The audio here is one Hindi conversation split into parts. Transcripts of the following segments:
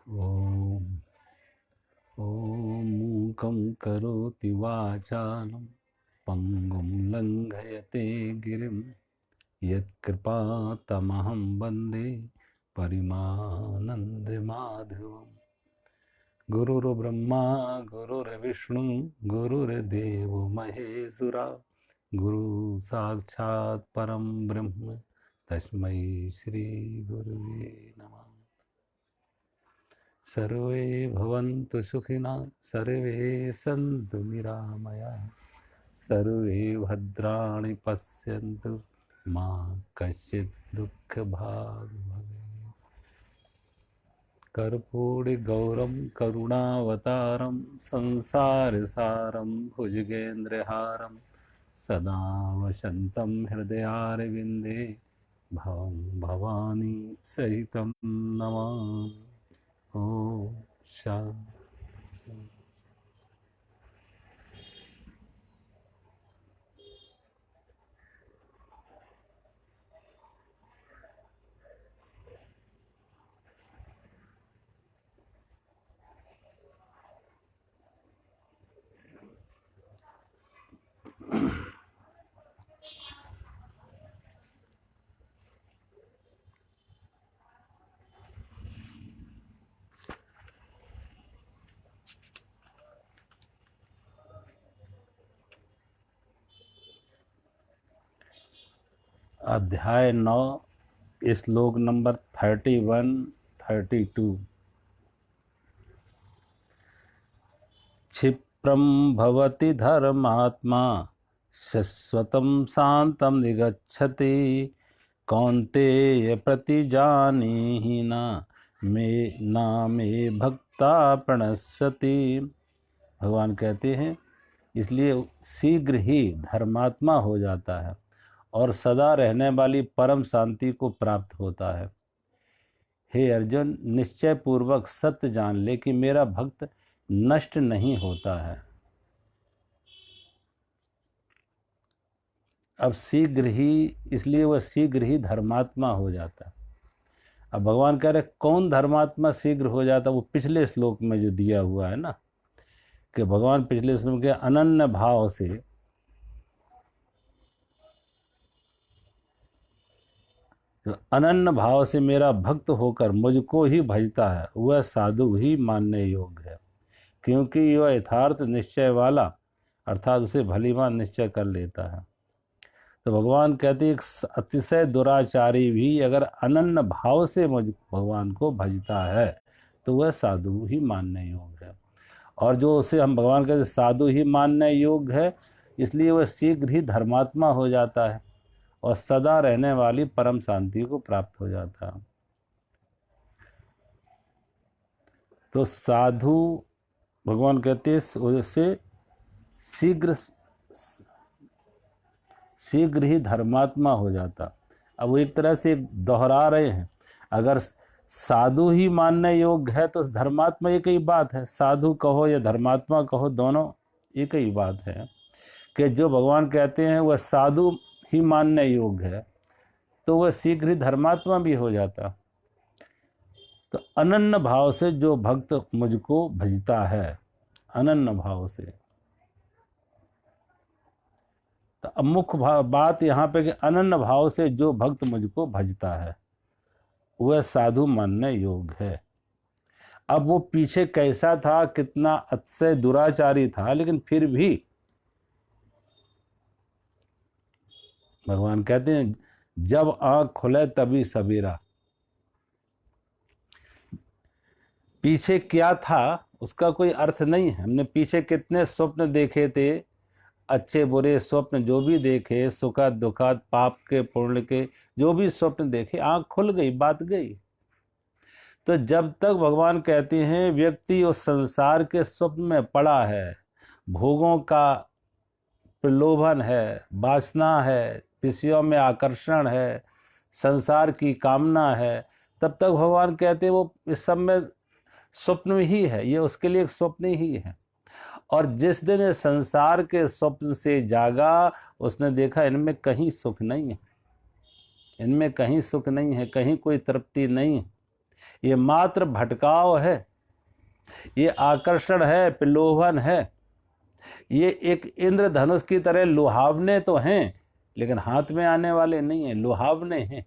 ॐ मूकं करोति वाचालं पङ्गुं लङ्घयते गिरिं यत्कृपातमहं वन्दे परिमानन्दमाधवम्। गुरुर्ब्रह्मा गुरुर्विष्णु गुरुर्देवो महेश्वरा गुरु साक्षात् परं ब्रह्म तस्मै श्री गुरुवे नमः। सर्वे भवन्तु सुखिनः, सर्वे सन्तु निरामयाः, सर्वे भद्राणि पश्यन्तु मा कश्चित् दुःखभाग् भवेत्। कर्पूरगौरं करुणावतारं संसारसारं भुजगेन्द्रहारं सदा वसन्तं हृदयारविन्दे भवं भवानी सहितं नमामि। ओम शांति। अध्याय 9 श्लोक नंबर 31-32। क्षिप्रं भवति धर्मात्मा शाश्वतं शान्तं निगच्छति कौन्तेय प्रतिजानीहि न मे भक्ता प्रणश्यति। भगवान कहते हैं इसलिए शीघ्र ही धर्मात्मा हो जाता है और सदा रहने वाली परम शांति को प्राप्त होता है। हे अर्जुन, निश्चय पूर्वक सत्य जान ले कि मेरा भक्त नष्ट नहीं होता है। अब शीघ्र ही, इसलिए वह शीघ्र ही धर्मात्मा हो जाता है। अब भगवान कह रहे कौन धर्मात्मा शीघ्र हो जाता, वो पिछले श्लोक में जो दिया हुआ है ना, कि भगवान पिछले श्लोक के अनन्य भाव से तो अनन्य भाव से मेरा भक्त होकर मुझको ही भजता है वह साधु ही मानने योग्य है, क्योंकि वह यथार्थ निश्चय वाला अर्थात उसे भलीभांति निश्चय कर लेता है। तो भगवान कहते हैं अतिशय दुराचारी भी अगर अनन्य भाव से मुझ भगवान को भजता है तो वह साधु ही मानने योग्य है। और जो उसे हम भगवान कहते साधु ही मानने योग्य है, इसलिए वह शीघ्र ही धर्मात्मा हो जाता है और सदा रहने वाली परम शांति को प्राप्त हो जाता है। तो साधु भगवान कहते हैं उसे शीघ्र ही धर्मात्मा हो जाता। अब वो एक तरह से दोहरा रहे हैं, अगर साधु ही मानने योग्य है तो धर्मात्मा एक ही बात है, साधु कहो या धर्मात्मा कहो दोनों एक ही बात है कि जो भगवान कहते हैं वह साधु ही मानने योग्य है तो वह शीघ्र ही धर्मात्मा भी हो जाता। तो अनन्य भाव से जो भक्त मुझको भजता है, अनन्य भाव से, तो अब मुख्य बात यहाँ पे कि अनन्य भाव से जो भक्त मुझको भजता है वह साधु मानने योग्य है। अब वो पीछे कैसा था, कितना अतिशय दुराचारी था, लेकिन फिर भी भगवान कहते हैं जब आंख खुले तभी सवेरा। पीछे क्या था उसका कोई अर्थ नहीं है। हमने पीछे कितने स्वप्न देखे थे, अच्छे बुरे स्वप्न जो भी देखे, सुखद दुखद, पाप के पुण्य के जो भी स्वप्न देखे, आंख खुल गई, बात गई। तो जब तक भगवान कहते हैं व्यक्ति उस संसार के स्वप्न में पड़ा है, भोगों का प्रलोभन है, वासना है, विषयों में आकर्षण है, संसार की कामना है, तब तक भगवान कहते हैं वो इस सब में स्वप्न ही है, ये उसके लिए एक स्वप्न ही है। और जिस दिन इस संसार के स्वप्न से जागा, उसने देखा इनमें कहीं सुख नहीं है, इनमें कहीं सुख नहीं है, कहीं कोई तृप्ति नहीं है। ये मात्र भटकाव है, ये आकर्षण है, प्रलोभन है। ये एक इंद्रधनुष की तरह लुहावने तो हैं, लेकिन हाथ में आने वाले नहीं हैं, लुहावने हैं।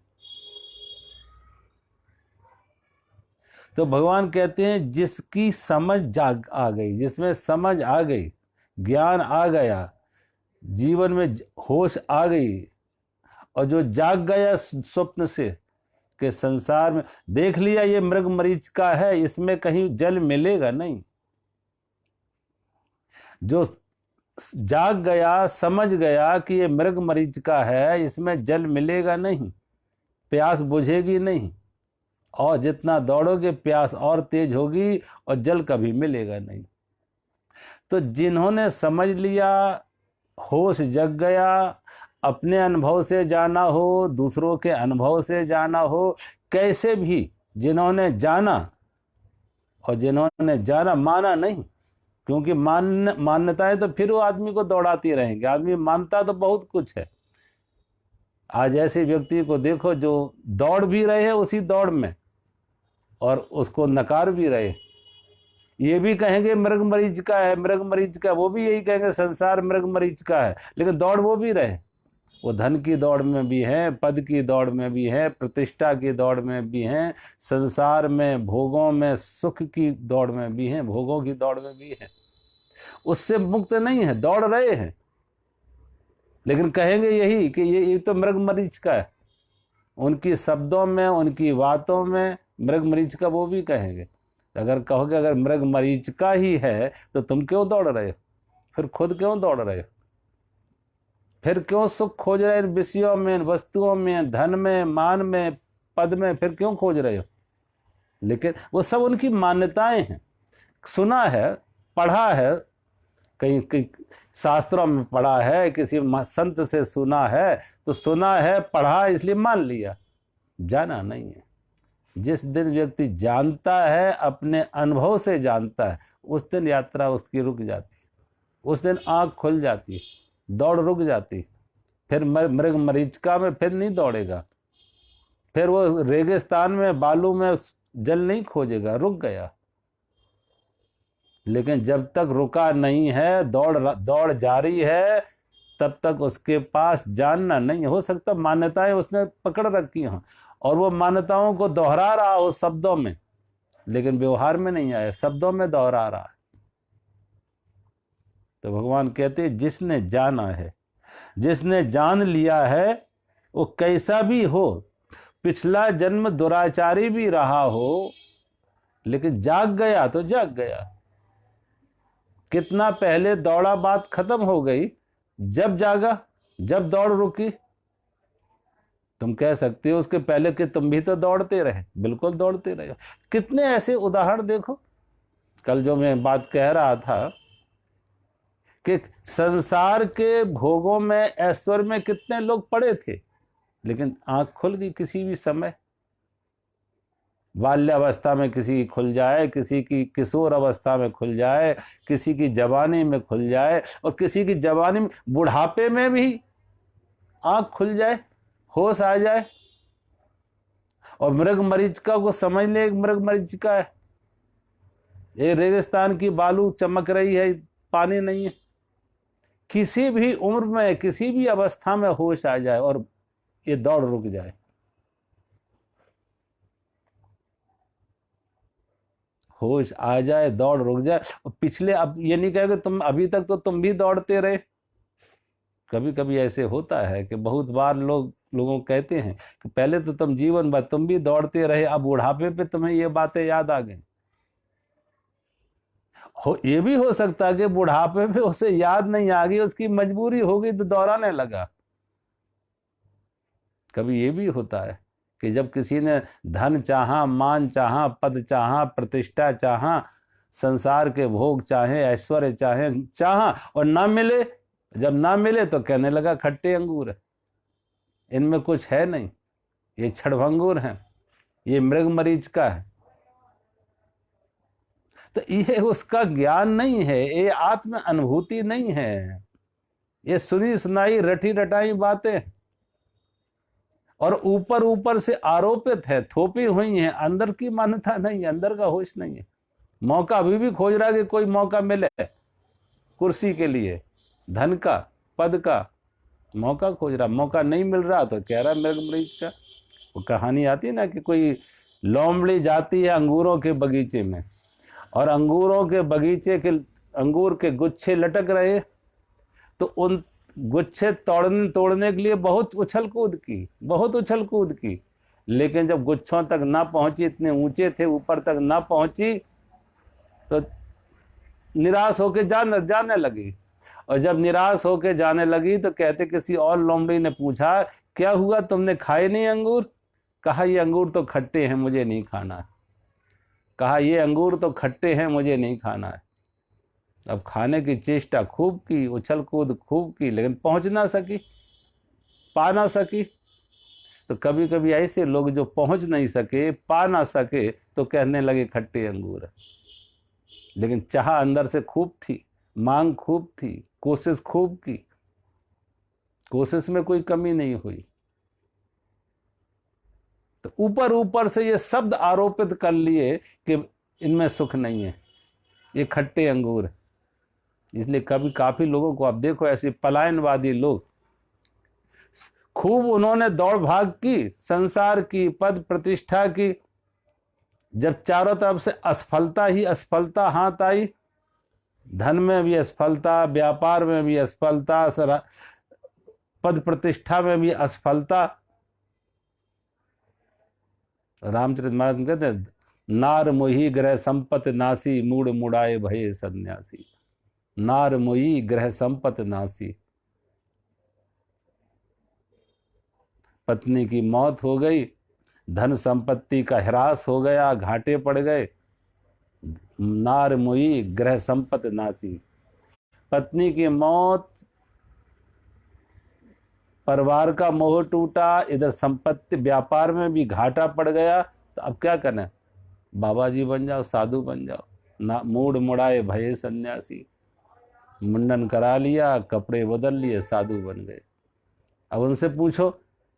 तो भगवान कहते हैं जिसकी समझ जाग आ गई, जिसमें समझ आ गई, ज्ञान आ गया, जीवन में होश आ गई, और जो जाग गया स्वप्न से कि संसार में देख लिया ये मृग मरीच का है, इसमें कहीं जल मिलेगा नहीं। जो जाग गया, समझ गया कि ये मृग मरीच का है, इसमें जल मिलेगा नहीं, प्यास बुझेगी नहीं, और जितना दौड़ोगे प्यास और तेज होगी और जल कभी मिलेगा नहीं। तो जिन्होंने समझ लिया, होश जग गया, अपने अनुभव से जाना हो, दूसरों के अनुभव से जाना हो, कैसे भी जिन्होंने जाना, और जिन्होंने जाना माना नहीं, क्योंकि मान्यताएं तो फिर वो आदमी को दौड़ाती रहेंगे। आदमी मानता तो बहुत कुछ है। आज ऐसे व्यक्ति को देखो जो दौड़ भी रहे हैं उसी दौड़ में, और उसको नकार भी रहे। ये भी कहेंगे मृग मरीच का है, मृग मरीच का, वो भी यही कहेंगे संसार मृग मरीच का है, लेकिन दौड़ वो भी रहे। वो धन की दौड़ में भी हैं, पद की दौड़ में भी हैं, प्रतिष्ठा की दौड़ में भी हैं, संसार में भोगों में सुख की दौड़ में भी हैं, भोगों की दौड़ में भी हैं। उससे मुक्त नहीं है, दौड़ रहे हैं, लेकिन कहेंगे यही कि ये तो मृग मरीच का है। उनकी शब्दों में, उनकी बातों में मृग मरीच का वो भी कहेंगे। अगर कहोगे अगर मृग मरीच का ही है तो तुम क्यों दौड़ रहे हो? फिर खुद क्यों दौड़ रहे हो? फिर क्यों सुख खोज रहे हो? विषयों में, वस्तुओं में, धन में, मान में, पद में फिर क्यों खोज रहे हो? लेकिन वो सब उनकी मान्यताएं हैं। सुना है, पढ़ा है, कहीं शास्त्रों में पढ़ा है, किसी संत से सुना है, तो सुना है, पढ़ा, इसलिए मान लिया, जाना नहीं है। जिस दिन व्यक्ति जानता है, अपने अनुभव से जानता है, उस दिन यात्रा उसकी रुक जाती है, उस दिन आंख खुल जाती है, दौड़ रुक जाती। फिर मृग मरीचिका में फिर नहीं दौड़ेगा, फिर वो रेगिस्तान में, बालू में जल नहीं खोजेगा, रुक गया। लेकिन जब तक रुका नहीं है, दौड़ जारी है, तब तक उसके पास जानना नहीं हो सकता। मान्यताएं उसने पकड़ रखी हैं, और वो मान्यताओं को दोहरा रहा हो शब्दों में, लेकिन व्यवहार में नहीं आया, शब्दों में दोहरा रहा है। तो भगवान कहते हैं जिसने जाना है, जिसने जान लिया है, वो कैसा भी हो, पिछला जन्म दुराचारी भी रहा हो, लेकिन जाग गया तो जाग गया। कितना पहले दौड़ा, बात खत्म हो गई। जब जागा, जब दौड़ रुकी, तुम कह सकते हो उसके पहले कि तुम भी तो दौड़ते रहे। बिल्कुल दौड़ते रहे। कितने ऐसे उदाहरण देखो। कल जो मैं बात कह रहा था कि संसार के भोगों में, ऐश्वर्य में कितने लोग पड़े थे, लेकिन आंख खुल गई किसी भी समय। बाल्यावस्था में किसी की खुल जाए, किसी की किशोर अवस्था में खुल जाए, किसी की जवानी में खुल जाए, और किसी की जवानी में, बुढ़ापे में भी आंख खुल जाए, होश आ जाए। और मृग मरीचिका को समझ ले, एक मृग मरीचिका है, ये रेगिस्तान की बालू चमक रही है, पानी नहीं है। किसी भी उम्र में, किसी भी अवस्था में होश आ जाए और ये दौड़ रुक जाए। होश आ जाए, दौड़ रुक जाए। और पिछले, अब ये नहीं कहोगे तुम अभी तक तो तुम भी दौड़ते रहे। कभी कभी ऐसे होता है कि बहुत बार लोगों कहते हैं कि पहले तो तुम जीवन भर तुम भी दौड़ते रहे, अब बुढ़ापे पे तुम्हें ये बातें याद आ गई। ये भी हो सकता है कि बुढ़ापे पे उसे याद नहीं आ गई, उसकी मजबूरी हो गई तो दौड़ाने लगा। कभी ये भी होता है कि जब किसी ने धन चाहा, मान चाहा, पद चाहा, प्रतिष्ठा चाहा, संसार के भोग चाहे, ऐश्वर्य चाहा और ना मिले, जब ना मिले तो कहने लगा खट्टे अंगूर है, इनमें कुछ है नहीं, ये क्षणभंगुर हैं, ये मृग मरीचिका है। तो ये उसका ज्ञान नहीं है, ये आत्म अनुभूति नहीं है, ये सुनी सुनाई रटी रटाई बातें। और ऊपर ऊपर से आरोपित है, थोपी हुई है, अंदर की मान्यता नहीं है, अंदर का होश नहीं है। मौका अभी भी खोज रहा है कि कोई मौका मिले, कुर्सी के लिए, धन का, पद का मौका खोज रहा, मौका नहीं मिल रहा तो कह रहा मृग मरीच का। वो कहानी आती है ना कि कोई लोमड़ी जाती है अंगूरों के बगीचे में, और अंगूरों के बगीचे के अंगूर के गुच्छे लटक रहे, तो उन गुच्छे तोड़ने के लिए बहुत उछल कूद की, लेकिन जब गुच्छों तक ना पहुंची, इतने ऊंचे थे, ऊपर तक ना पहुंची, तो निराश होकर जाने लगी। और जब निराश होकर जाने लगी तो कहते किसी और लोमड़ी ने पूछा, क्या हुआ, तुमने खाए नहीं अंगूर? कहा ये अंगूर तो खट्टे हैं, मुझे नहीं खाना है। कहा ये अंगूर तो खट्टे हैं, मुझे नहीं खाना है। अब खाने की चेष्टा खूब की, उछल कूद खूब की, लेकिन पहुंच ना सकी, पा ना सकी। तो कभी कभी ऐसे लोग जो पहुंच नहीं सके, पा ना सके, तो कहने लगे खट्टे अंगूर है। लेकिन चाह अंदर से खूब थी, मांग खूब थी, कोशिश खूब की, कोशिश में कोई कमी नहीं हुई। तो ऊपर ऊपर से ये शब्द आरोपित कर लिए कि इनमें सुख नहीं है, ये खट्टे अंगूर है। इसलिए कभी काफी लोगों को आप देखो, ऐसे पलायनवादी लोग, खूब उन्होंने दौड़ भाग की, संसार की, पद प्रतिष्ठा की, जब चारों तरफ से असफलता ही असफलता हाथ आई, धन में भी असफलता, व्यापार में भी असफलता, पद प्रतिष्ठा में भी असफलता। रामचरित मानस कहते हैं, नार मोही ग्रह संपत नासी, मूड मुड़ाए भये सन्यासी। नार मोही ग्रह संपत नासी, पत्नी की मौत हो गई, धन संपत्ति का ह्रास हो गया, घाटे पड़ गए। नार मोही ग्रह संपत नासी, पत्नी की मौत, परिवार का मोह टूटा, इधर संपत्ति व्यापार में भी घाटा पड़ गया। तो अब क्या करना, बाबा जी बन जाओ, साधु बन जाओ। ना मूड मुड़ाए भये सन्यासी, मुंडन करा लिया, कपड़े बदल लिए, साधु बन गए। अब उनसे पूछो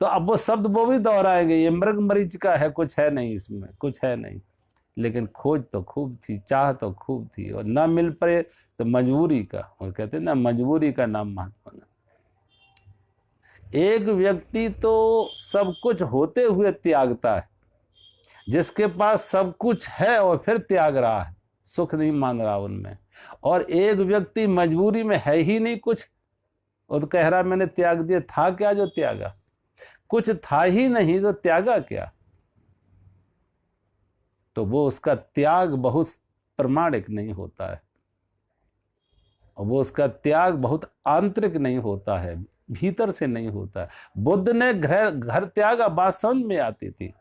तो अब वो शब्द वो भी दोहराएंगे, ये मृग मरीच का है, कुछ है नहीं इसमें, कुछ है नहीं। लेकिन खोज तो खूब थी, चाह तो खूब थी, और ना मिल पाए तो मजबूरी का, और कहते हैं ना, मजबूरी का नाम महत्व। एक व्यक्ति तो सब कुछ होते हुए त्यागता है, जिसके पास सब कुछ है और फिर त्याग रहा है, सुख नहीं मान रहा उनमें। और एक व्यक्ति मजबूरी में है ही नहीं कुछ, और तो कह रहा मैंने त्याग दिया। था क्या जो त्यागा? कुछ था ही नहीं तो त्यागा क्या? तो वो उसका त्याग बहुत प्रामाणिक नहीं होता है, और वो उसका त्याग बहुत आंतरिक नहीं होता है, भीतर से नहीं होता है। बुद्ध ने घर त्यागा, बात समझ में आती थी।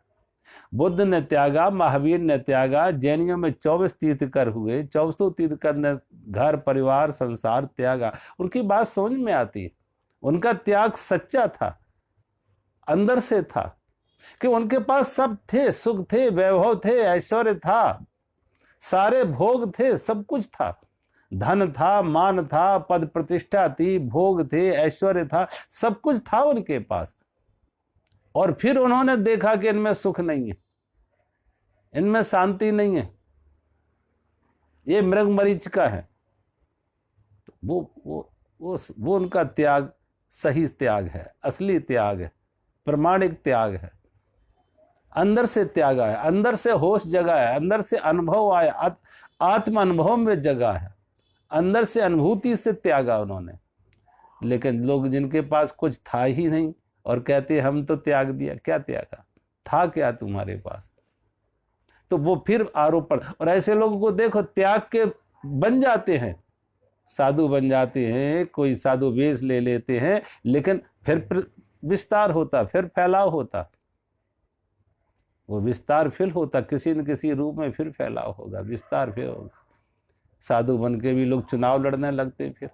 बुद्ध ने त्यागा, महावीर ने त्यागा, जैनियों में 24 तीर्थकर हुए, 24 तीर्थकर ने घर परिवार संसार त्यागा। उनकी बात समझ में आती, उनका त्याग सच्चा था, अंदर से था, कि उनके पास सब थे, सुख थे, वैभव थे, ऐश्वर्य था, सारे भोग थे, सब कुछ था, धन था, मान था, पद प्रतिष्ठा थी, भोग थे, ऐश्वर्य था, सब कुछ था उनके पास। और फिर उन्होंने देखा कि इनमें सुख नहीं है, इनमें शांति नहीं है, ये मृग मरीच का है। तो वो उनका त्याग सही त्याग है, असली त्याग है, प्रमाणिक त्याग है, अंदर से त्यागा है, अंदर से होश जगा है, अंदर से अनुभव आया, आत्म अनुभव में जगा है, अंदर से अनुभूति से त्यागा उन्होंने। लेकिन लोग जिनके पास कुछ था ही नहीं और कहते हम तो त्याग दिया, क्या त्यागा? था क्या तुम्हारे पास? तो वो फिर आरोपण। और ऐसे लोगों को देखो, त्याग के बन जाते हैं, साधु बन जाते हैं, कोई साधु वेश ले लेते हैं, लेकिन फिर विस्तार होता, फिर फैलाव होता, वो विस्तार फिर होता, किसी न किसी रूप में फिर फैलाव होगा, विस्तार फिर होगा। साधु बन के भी लोग चुनाव लड़ने लगते फिर।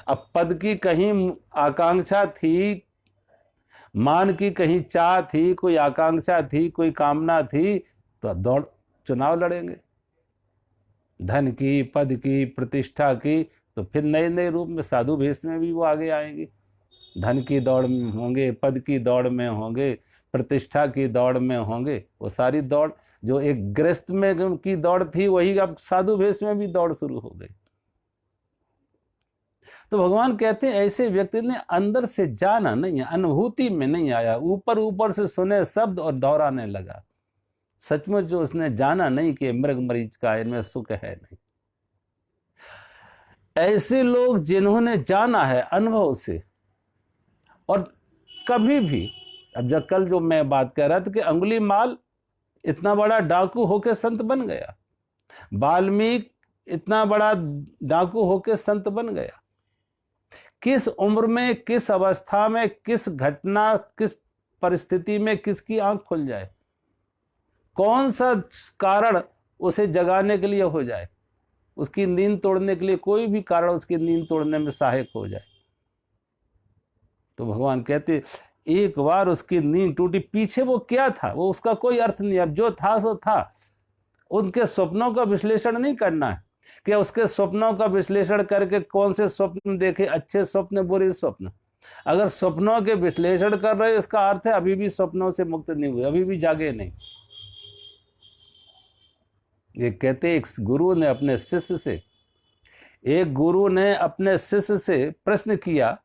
अब पद की कहीं आकांक्षा थी, मान की कहीं चाह थी, कोई आकांक्षा थी, कोई कामना थी, तो दौड़ चुनाव लड़ेंगे। धन की, पद की, प्रतिष्ठा की, तो फिर नए नए रूप में साधु भेष में भी वो आगे आएंगे। धन की दौड़ में होंगे, पद की दौड़ में होंगे, प्रतिष्ठा की दौड़ में होंगे। वो सारी दौड़ जो एक गृहस्थ में की दौड़ थी, वही अब साधु भेष में भी दौड़ शुरू हो गई। तो भगवान कहते हैं ऐसे व्यक्ति ने अंदर से जाना नहीं है, अनुभूति में नहीं आया, ऊपर ऊपर से सुने शब्द और दोहराने लगा। सचमुच जो उसने जाना नहीं कि मृग मरीच का इनमें सुख है नहीं। ऐसे लोग जिन्होंने जाना है अनुभव से, और कभी भी, अब जब कल जो मैं बात कह रहा था कि अंगुलीमाल इतना बड़ा डाकू होके संत बन गया, वाल्मीकि इतना बड़ा डाकू होके संत बन गया। किस उम्र में, किस अवस्था में, किस घटना, किस परिस्थिति में किसकी आंख खुल जाए, कौन सा कारण उसे जगाने के लिए हो जाए, उसकी नींद तोड़ने के लिए कोई भी कारण उसकी नींद तोड़ने में सहायक हो जाए। तो भगवान कहते एक बार उसकी नींद टूटी, पीछे वो क्या था वो उसका कोई अर्थ नहीं। अब जो था सो था। उनके स्वप्नों का विश्लेषण नहीं करना है कि उसके स्वप्नों का विश्लेषण करके कौन से स्वप्न देखे, अच्छे स्वप्न बुरे स्वप्न। अगर स्वप्नों के विश्लेषण कर रहे हो, इसका अर्थ है अभी भी स्वप्नों से मुक्त नहीं हुए, अभी भी जागे नहीं। ये कहते एक गुरु ने अपने शिष्य से प्रश्न किया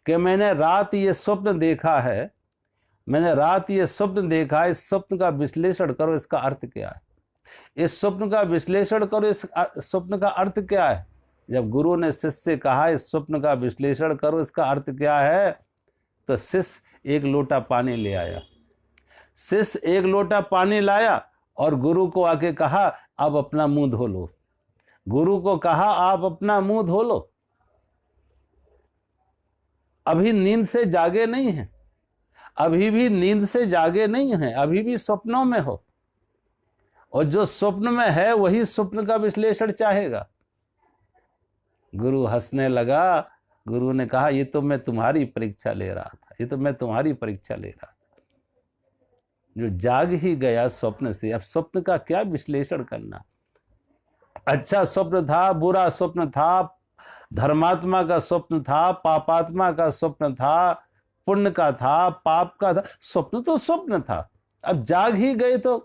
कि मैंने रात ये स्वप्न देखा है, इस स्वप्न का विश्लेषण करो, इसका अर्थ क्या है, इस स्वप्न का विश्लेषण करो, इस स्वप्न का अर्थ क्या है। जब गुरु ने शिष्य से कहा इस स्वप्न का विश्लेषण करो, इसका अर्थ क्या है, तो शिष्य एक लोटा पानी ले आया। शिष्य एक लोटा पानी लाया और गुरु को आके कहा अब अपना मुंह धो लो। गुरु को कहा आप अपना मुंह धो लो। अभी नींद से जागे नहीं हैं, अभी भी नींद से जागे नहीं हैं, अभी भी स्वप्नों में हो, और जो स्वप्न में है वही स्वप्न का विश्लेषण चाहेगा। गुरु हंसने लगा। गुरु ने कहा ये तो मैं तुम्हारी परीक्षा ले रहा था, जो जाग ही गया स्वप्न से, अब स्वप्न का क्या विश्लेषण करना। अच्छा स्वप्न था, बुरा स्वप्न था, धर्मात्मा का स्वप्न था, पापात्मा का स्वप्न था, पुण्य का था, पाप का था, स्वप्न तो स्वप्न था। अब जाग ही गए तो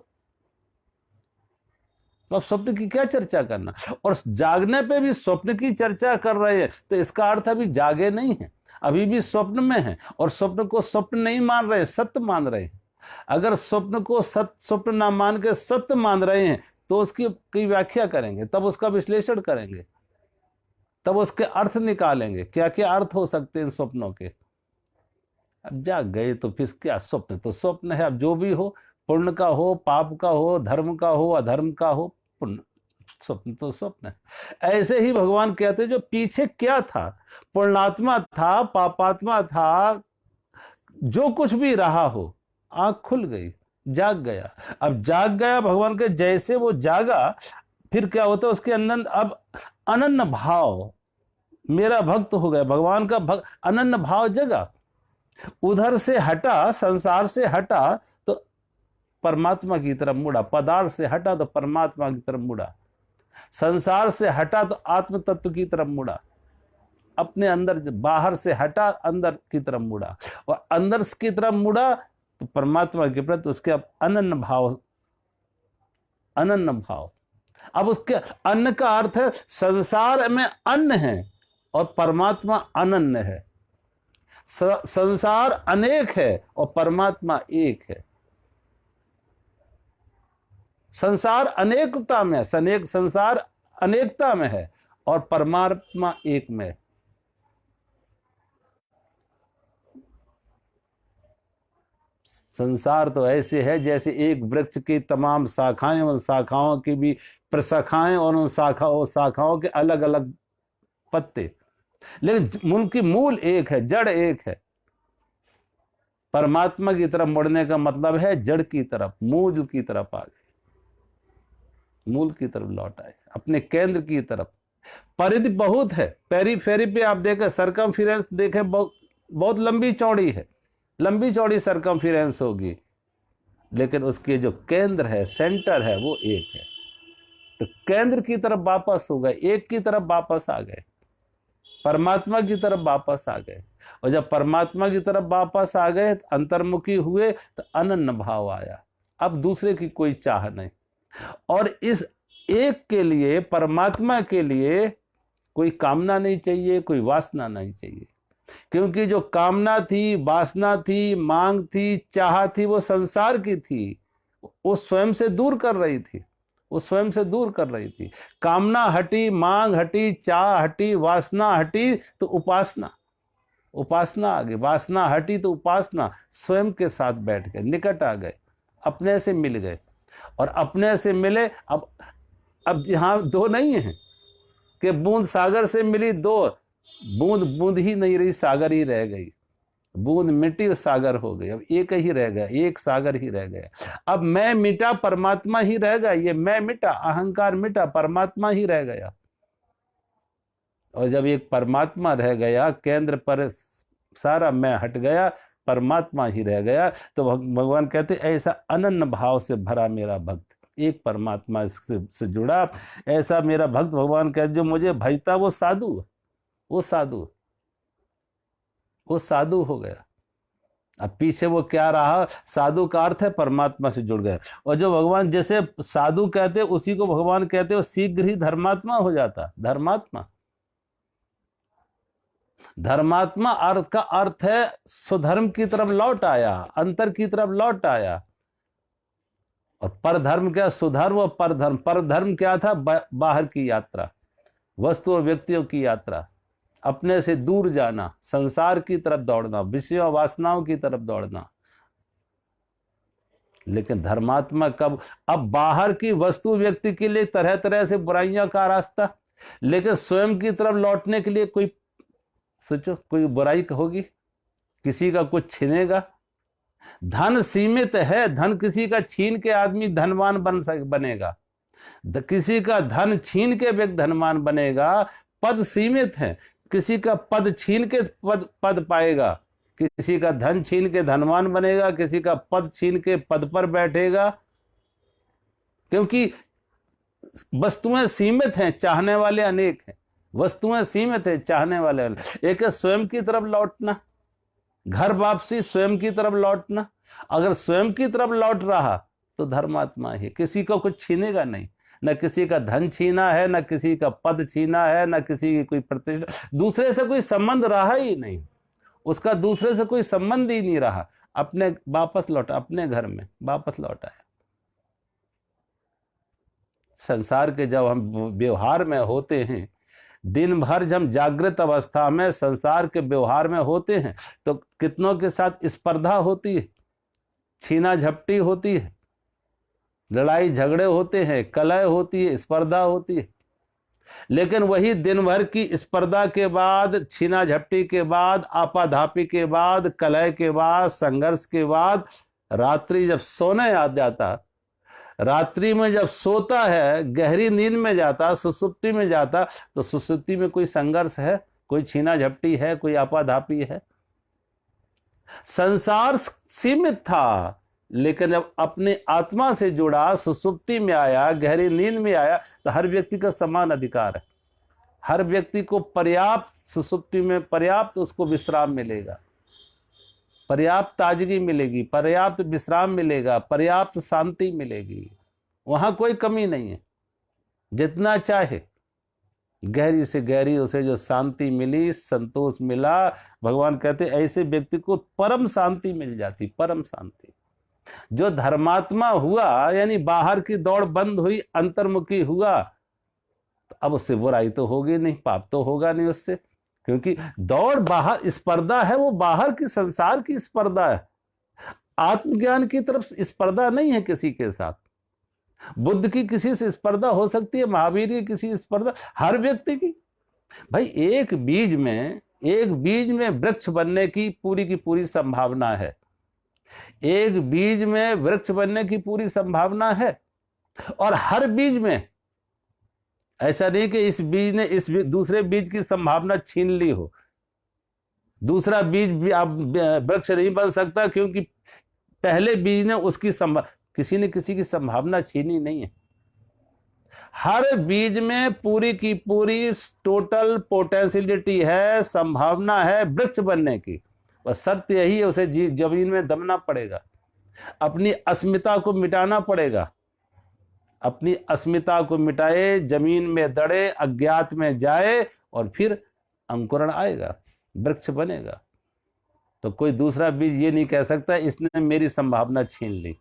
अब स्वप्न की क्या चर्चा करना। और जागने पे भी स्वप्न की चर्चा कर रहे हैं तो इसका अर्थ अभी जागे नहीं है, अभी भी स्वप्न में है, और स्वप्न को स्वप्न नहीं मान रहे, सत्य मान रहे हैं। अगर स्वप्न को स्वप्न ना मान के सत्य मान रहे हैं तो उसकी की व्याख्या करेंगे, तब उसका विश्लेषण करेंगे, तब उसके अर्थ निकालेंगे, क्या क्या अर्थ हो सकते हैं इन स्वप्नों के। अब जाग गए तो फिर क्या, स्वप्न तो स्वप्न है। अब जो भी हो, पुण्य का हो, पाप का हो, धर्म का हो, अधर्म का हो, पुण्य स्वप्न तो स्वप्न है। ऐसे ही भगवान कहते जो पीछे क्या था, पुण्यात्मा था, पापात्मा था, जो कुछ भी रहा हो, आंख खुल गई, जाग गया। अब जाग गया भगवान के, जैसे वो जागा फिर क्या होता है उसके अंदर, अब अनन्य भाव, मेरा भक्त हो गया, भगवान का भक्त, अनन्य भाव जगा। उधर से हटा, संसार से हटा तो परमात्मा की तरफ मुड़ा, पदार्थ से हटा तो परमात्मा की तरफ मुड़ा, संसार से हटा तो आत्म तत्व की तरफ मुड़ा, अपने अंदर, बाहर से हटा अंदर की तरफ मुड़ा, और अंदर की तरफ मुड़ा तो परमात्मा के प्रति उसके अब अनन्य भाव। अब उसके अन्न का अर्थ है संसार में अन्न है और परमात्मा अनन्य है, संसार अनेक है और परमात्मा एक है। संसार अनेकता में, संसार अनेकता में है और परमात्मा एक में है। संसार तो ऐसे है जैसे एक वृक्ष की तमाम शाखाएं, उन शाखाओं की भी प्रशाखाएं, और उन शाखाओं के अलग अलग पत्ते, लेकिन उनकी मूल एक है, जड़ एक है। परमात्मा की तरफ मुड़ने का मतलब है जड़ की तरफ, मूल की तरफ आ गए, मूल की तरफ लौट आए, अपने केंद्र की तरफ। परिधि बहुत है, पेरीफेरी पे आप देखें, सरकमफेरेंस देखें, बहुत लंबी चौड़ी है, लंबी चौड़ी सरकमफेरेंस होगी, लेकिन उसके जो केंद्र है, सेंटर है, वो एक है। तो केंद्र की तरफ वापस हो गए, एक की तरफ वापस आ गए। परमात्मा की तरफ वापस आ गए। और जब परमात्मा की तरफ वापस आ गए, अंतर्मुखी हुए, तो अनन्य भाव आया। अब दूसरे की कोई चाह नहीं। और इस एक के लिए, परमात्मा के लिए, कोई कामना नहीं चाहिए, कोई वासना नहीं चाहिए। क्योंकि जो कामना थी, वासना थी, मांग थी, चाह थी, वो संसार की थी, वो स्वयं से दूर कर रही थी, वो स्वयं से दूर कर रही थी। कामना हटी, मांग हटी, चाह हटी, वासना हटी, तो उपासना, उपासना आ गई। वासना हटी तो उपासना, स्वयं के साथ बैठ गए, निकट आ गए, अपने से मिल गए। और अपने से मिले। अब यहां दो नहीं है कि बूंद सागर से मिली, दो बूंद बूंद ही नहीं रही, सागर ही रह गई। बूंद मिट्टी और सागर हो गई, अब एक ही रह गया, एक सागर ही रह गया। अब मैं मिटा, परमात्मा ही रह गया। ये मैं मिटा, अहंकार मिटा, परमात्मा ही रह गया। और जब एक परमात्मा रह गया, केंद्र पर सारा मैं हट गया, परमात्मा ही रह गया, तो भगवान कहते ऐसा अनन्य भाव से भरा मेरा भक्त, एक परमात्मा से जुड़ा ऐसा मेरा भक्त, भगवान कहते जो मुझे भजता वो साधु, वो साधु, वो साधु हो गया। अब पीछे वो क्या रहा, साधु का अर्थ है परमात्मा से जुड़ गए। और जो भगवान जैसे साधु कहते उसी को भगवान कहते वो शीघ्र ही धर्मात्मा हो जाता। धर्मात्मा, धर्मात्मा अर्थ का अर्थ है स्वधर्म की तरफ लौट आया, अंतर की तरफ लौट आया। और परधर्म क्या, सुधर्म और परधर्म। परधर्म क्या था, बाहर की यात्रा, वस्तु और व्यक्तियों की यात्रा, अपने से दूर जाना, संसार की तरफ दौड़ना, विषयों वासनाओं की तरफ दौड़ना। लेकिन धर्मात्मा कब, अब बाहर की वस्तु व्यक्ति के लिए तरह तरह से बुराइयां का रास्ता, लेकिन स्वयं की तरफ लौटने के लिए कोई सोचो, कोई बुराई होगी, किसी का कुछ छीनेगा। धन सीमित है, धन किसी का छीन के आदमी धनवान बनेगा, किसी का धन छीन के व्यक्ति धनवान बनेगा। पद सीमित है, किसी का पद छीन के पद पाएगा, किसी का धन छीन के धनवान बनेगा, किसी का पद छीन के पद पर बैठेगा। क्योंकि वस्तुएं सीमित हैं, चाहने वाले अनेक हैं। वस्तुएं सीमित है, चाहने वाले अनेक। एक है स्वयं की तरफ लौटना, घर वापसी, स्वयं की तरफ लौटना। अगर स्वयं की तरफ लौट रहा तो धर्मात्मा ही, किसी को कुछ छीनेगा नहीं, न किसी का धन छीना है, न किसी का पद छीना है, न किसी की कोई प्रतिष्ठा, दूसरे से कोई संबंध रहा ही नहीं, उसका दूसरे से कोई संबंध ही नहीं रहा। अपने वापस लौटा, अपने घर में वापस लौट आया। संसार के जब हम व्यवहार में होते हैं, दिन भर जब जागृत अवस्था में संसार के व्यवहार में होते हैं, तो कितनों के साथ स्पर्धा होती है, छीना झपटी होती है, लड़ाई झगड़े होते हैं, कलह होती है, स्पर्धा होती है। लेकिन वही दिन भर की स्पर्धा के बाद, छीना झपटी के बाद, आपाधापी के बाद, कलह के बाद, संघर्ष के बाद, रात्रि जब सोने आ जाता, रात्रि में जब सोता है, गहरी नींद में जाता, सुसुप्ति में जाता, तो सुसुप्ति में कोई संघर्ष है, कोई छीना झपटी है, कोई आपाधापी है। संसार सीमित था, लेकिन जब अपने आत्मा से जुड़ा, सुसुप्ति में आया, गहरी नींद में आया, तो हर व्यक्ति का समान अधिकार है। हर व्यक्ति को पर्याप्त, सुसुप्ति में पर्याप्त उसको विश्राम मिलेगा, पर्याप्त ताजगी मिलेगी, पर्याप्त विश्राम मिलेगा, पर्याप्त शांति मिलेगी। वहां कोई कमी नहीं है। जितना चाहे गहरी से गहरी उसे जो शांति मिली, संतोष मिला, भगवान कहते ऐसे व्यक्ति को परम शांति मिल जाती, परम शांति। जो धर्मात्मा हुआ, यानी बाहर की दौड़ बंद हुई, अंतर्मुखी हुआ, तो अब उससे बुराई तो होगी नहीं, पाप तो होगा नहीं उससे। क्योंकि दौड़ बाहर, स्पर्धा है वो बाहर की, संसार की स्पर्धा है, आत्मज्ञान की तरफ स्पर्धा नहीं है किसी के साथ। बुद्ध की किसी से स्पर्धा हो सकती है, महावीर की किसी स्पर्धा, हर व्यक्ति की। भाई एक बीज में वृक्ष बनने की पूरी संभावना है। एक बीज में वृक्ष बनने की पूरी संभावना है। और हर बीज में ऐसा नहीं कि इस बीज ने इस दूसरे बीज की संभावना छीन ली हो। दूसरा बीज भी आप वृक्ष नहीं बन सकता, क्योंकि पहले बीज ने उसकी किसी ने किसी की संभावना छीनी नहीं है। हर बीज में पूरी की पूरी टोटल पोटेंशियलिटी है, संभावना है वृक्ष बनने की। बस शर्त यही है, उसे जमीन में दबना पड़ेगा, अपनी अस्मिता को मिटाना पड़ेगा। अपनी अस्मिता को मिटाए, जमीन में दड़े, अज्ञात में जाए, और फिर अंकुरण आएगा, वृक्ष बनेगा। तो कोई दूसरा बीज ये नहीं कह सकता इसने मेरी संभावना छीन ली।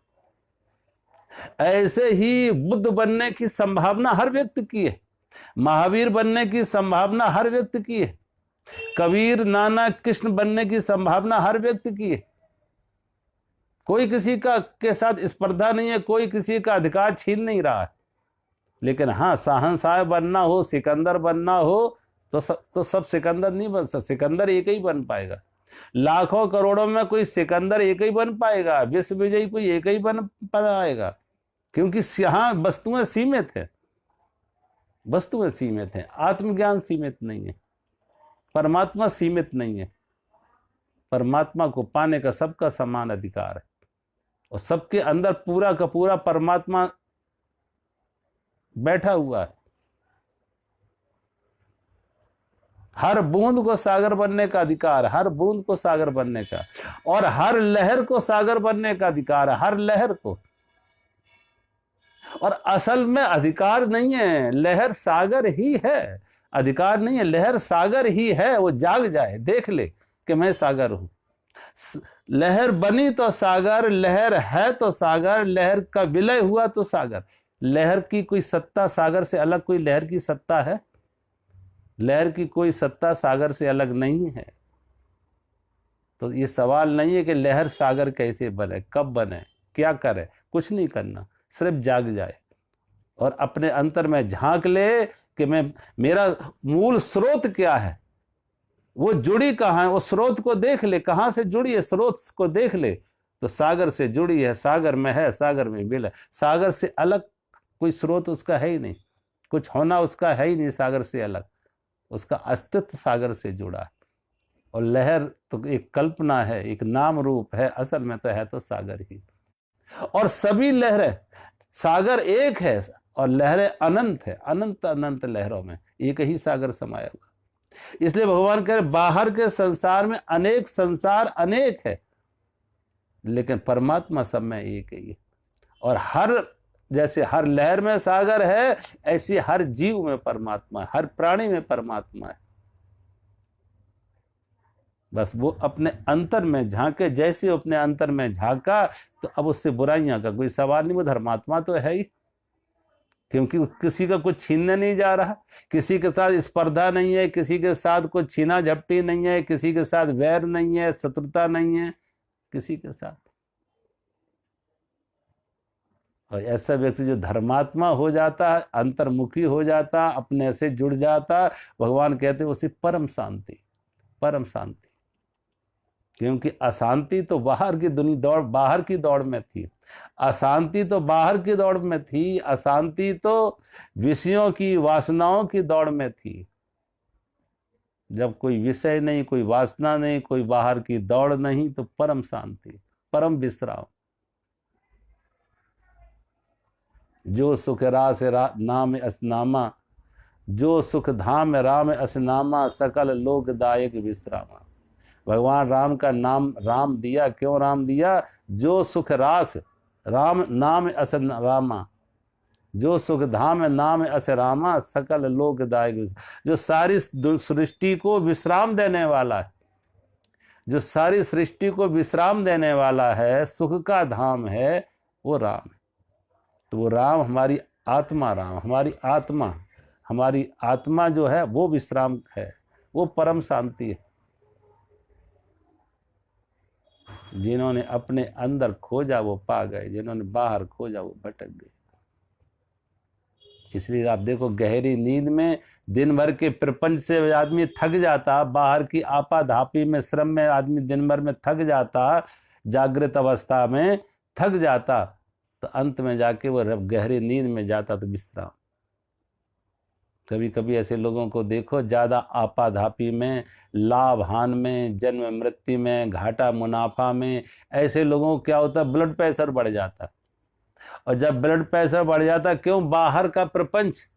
ऐसे ही बुद्ध बनने की संभावना हर व्यक्ति की है, महावीर बनने की संभावना हर व्यक्ति की है, कबीर, नानक, कृष्ण बनने की संभावना हर व्यक्ति की है। कोई किसी का के साथ स्पर्धा नहीं है, कोई किसी का अधिकार छीन नहीं रहा है। लेकिन हाँ, शहंशाह बनना हो, सिकंदर बनना हो तो सब सिकंदर नहीं बन सकते। सिकंदर एक ही बन पाएगा। लाखों करोड़ों में कोई सिकंदर एक ही बन पाएगा, विश्व विजयी कोई एक ही बन पाएगा, क्योंकि यहाँ वस्तुएं सीमित है, वस्तुएं सीमित है, आत्मज्ञान सीमित नहीं है, परमात्मा सीमित नहीं है। परमात्मा को पाने का सबका समान अधिकार है, और सबके अंदर पूरा का पूरा परमात्मा बैठा हुआ है। हर बूंद को सागर बनने का अधिकार, हर बूंद को सागर बनने का, और हर लहर को सागर बनने का अधिकार है, हर लहर को। और असल में अधिकार नहीं है, लहर सागर ही है, अधिकार नहीं है, लहर सागर ही है। वो जाग जाए, देख ले कि मैं सागर हूं। लहर बनी तो सागर, लहर है तो सागर, लहर का विलय हुआ तो सागर। लहर की कोई सत्ता सागर से अलग कोई लहर की सत्ता है? लहर की कोई सत्ता सागर से अलग नहीं है। तो ये सवाल नहीं है कि लहर सागर कैसे बने, कब बने, क्या करे। कुछ नहीं करना, सिर्फ जाग जाए और अपने अंतर में झांक ले कि मेरा मूल स्रोत क्या है, वो जुड़ी कहाँ है, वो स्रोत को देख ले, कहाँ से जुड़ी है, स्रोत को देख ले तो सागर से जुड़ी है, सागर में है, सागर में विलय। सागर से अलग कोई स्रोत उसका है ही नहीं, कुछ होना उसका है ही नहीं सागर से अलग, उसका अस्तित्व सागर से जुड़ा है। और लहर तो एक कल्पना है, एक नाम रूप है, असल में तो है तो सागर ही। और सभी लहरें, सागर एक है और लहरें अनंत है, अनंत अनंत लहरों में एक ही सागर समाया हुआ। इसलिए भगवान कह रहे बाहर के संसार में अनेक संसार अनेक है, लेकिन परमात्मा सब में एक ही है। और हर जैसे हर लहर में सागर है, ऐसे हर जीव में परमात्मा है, हर प्राणी में परमात्मा है। बस वो अपने अंतर में झांके, जैसे अपने अंतर में झांका तो अब उससे बुराइयां का कोई सवाल नहीं, वो धर्मात्मा तो है ही, क्योंकि किसी का कुछ छीनने नहीं जा रहा, किसी के साथ स्पर्धा नहीं है, किसी के साथ कुछ छीना झपटी नहीं है, किसी के साथ वैर नहीं है, शत्रुता नहीं है किसी के साथ। और ऐसा व्यक्ति जो धर्मात्मा हो जाता है, अंतर्मुखी हो जाता, अपने से जुड़ जाता, भगवान कहते हैं उसे परम शांति, परम शांति। क्योंकि अशांति तो बाहर की दौड़, बाहर की दौड़ में थी, अशांति तो बाहर की दौड़ में थी, अशांति तो विषयों की वासनाओं की दौड़ में थी। जब कोई विषय नहीं, कोई वासना नहीं, कोई बाहर की दौड़ नहीं, तो परम शांति, परम विश्राम। जो सुख रास नाम असनामा, जो सुख धाम राम असनामा, सकल लोकदायक विश्रामा। भगवान राम का नाम राम दिया, क्यों राम दिया? जो सुख रास राम नाम अस रामा, जो सुख धाम नाम अस रामा, सकल लोकदायक। जो सारी सृष्टि को विश्राम देने वाला है, जो सारी सृष्टि को विश्राम देने वाला है, सुख का धाम है, वो राम है। तो वो राम हमारी आत्मा, राम हमारी आत्मा, हमारी आत्मा जो है वो विश्राम है, वो परम शांति है। जिन्होंने अपने अंदर खोजा वो पा गए, जिन्होंने बाहर खोजा वो भटक गए। इसलिए आप देखो गहरी नींद में दिन भर के प्रपंच से आदमी थक जाता, बाहर की आपाधापी में श्रम में आदमी दिन भर में थक जाता, जागृत अवस्था में थक जाता, तो अंत में जाके वो गहरी नींद में जाता तो विश्राम। कभी कभी ऐसे लोगों को देखो, ज़्यादा आपाधापी में, लाभ हान में, जन्म मृत्यु में, घाटा मुनाफा में, ऐसे लोगों को क्या होता है, ब्लड प्रेशर बढ़ जाता है। और जब ब्लड प्रेशर बढ़ जाता, क्यों? बाहर का प्रपंच,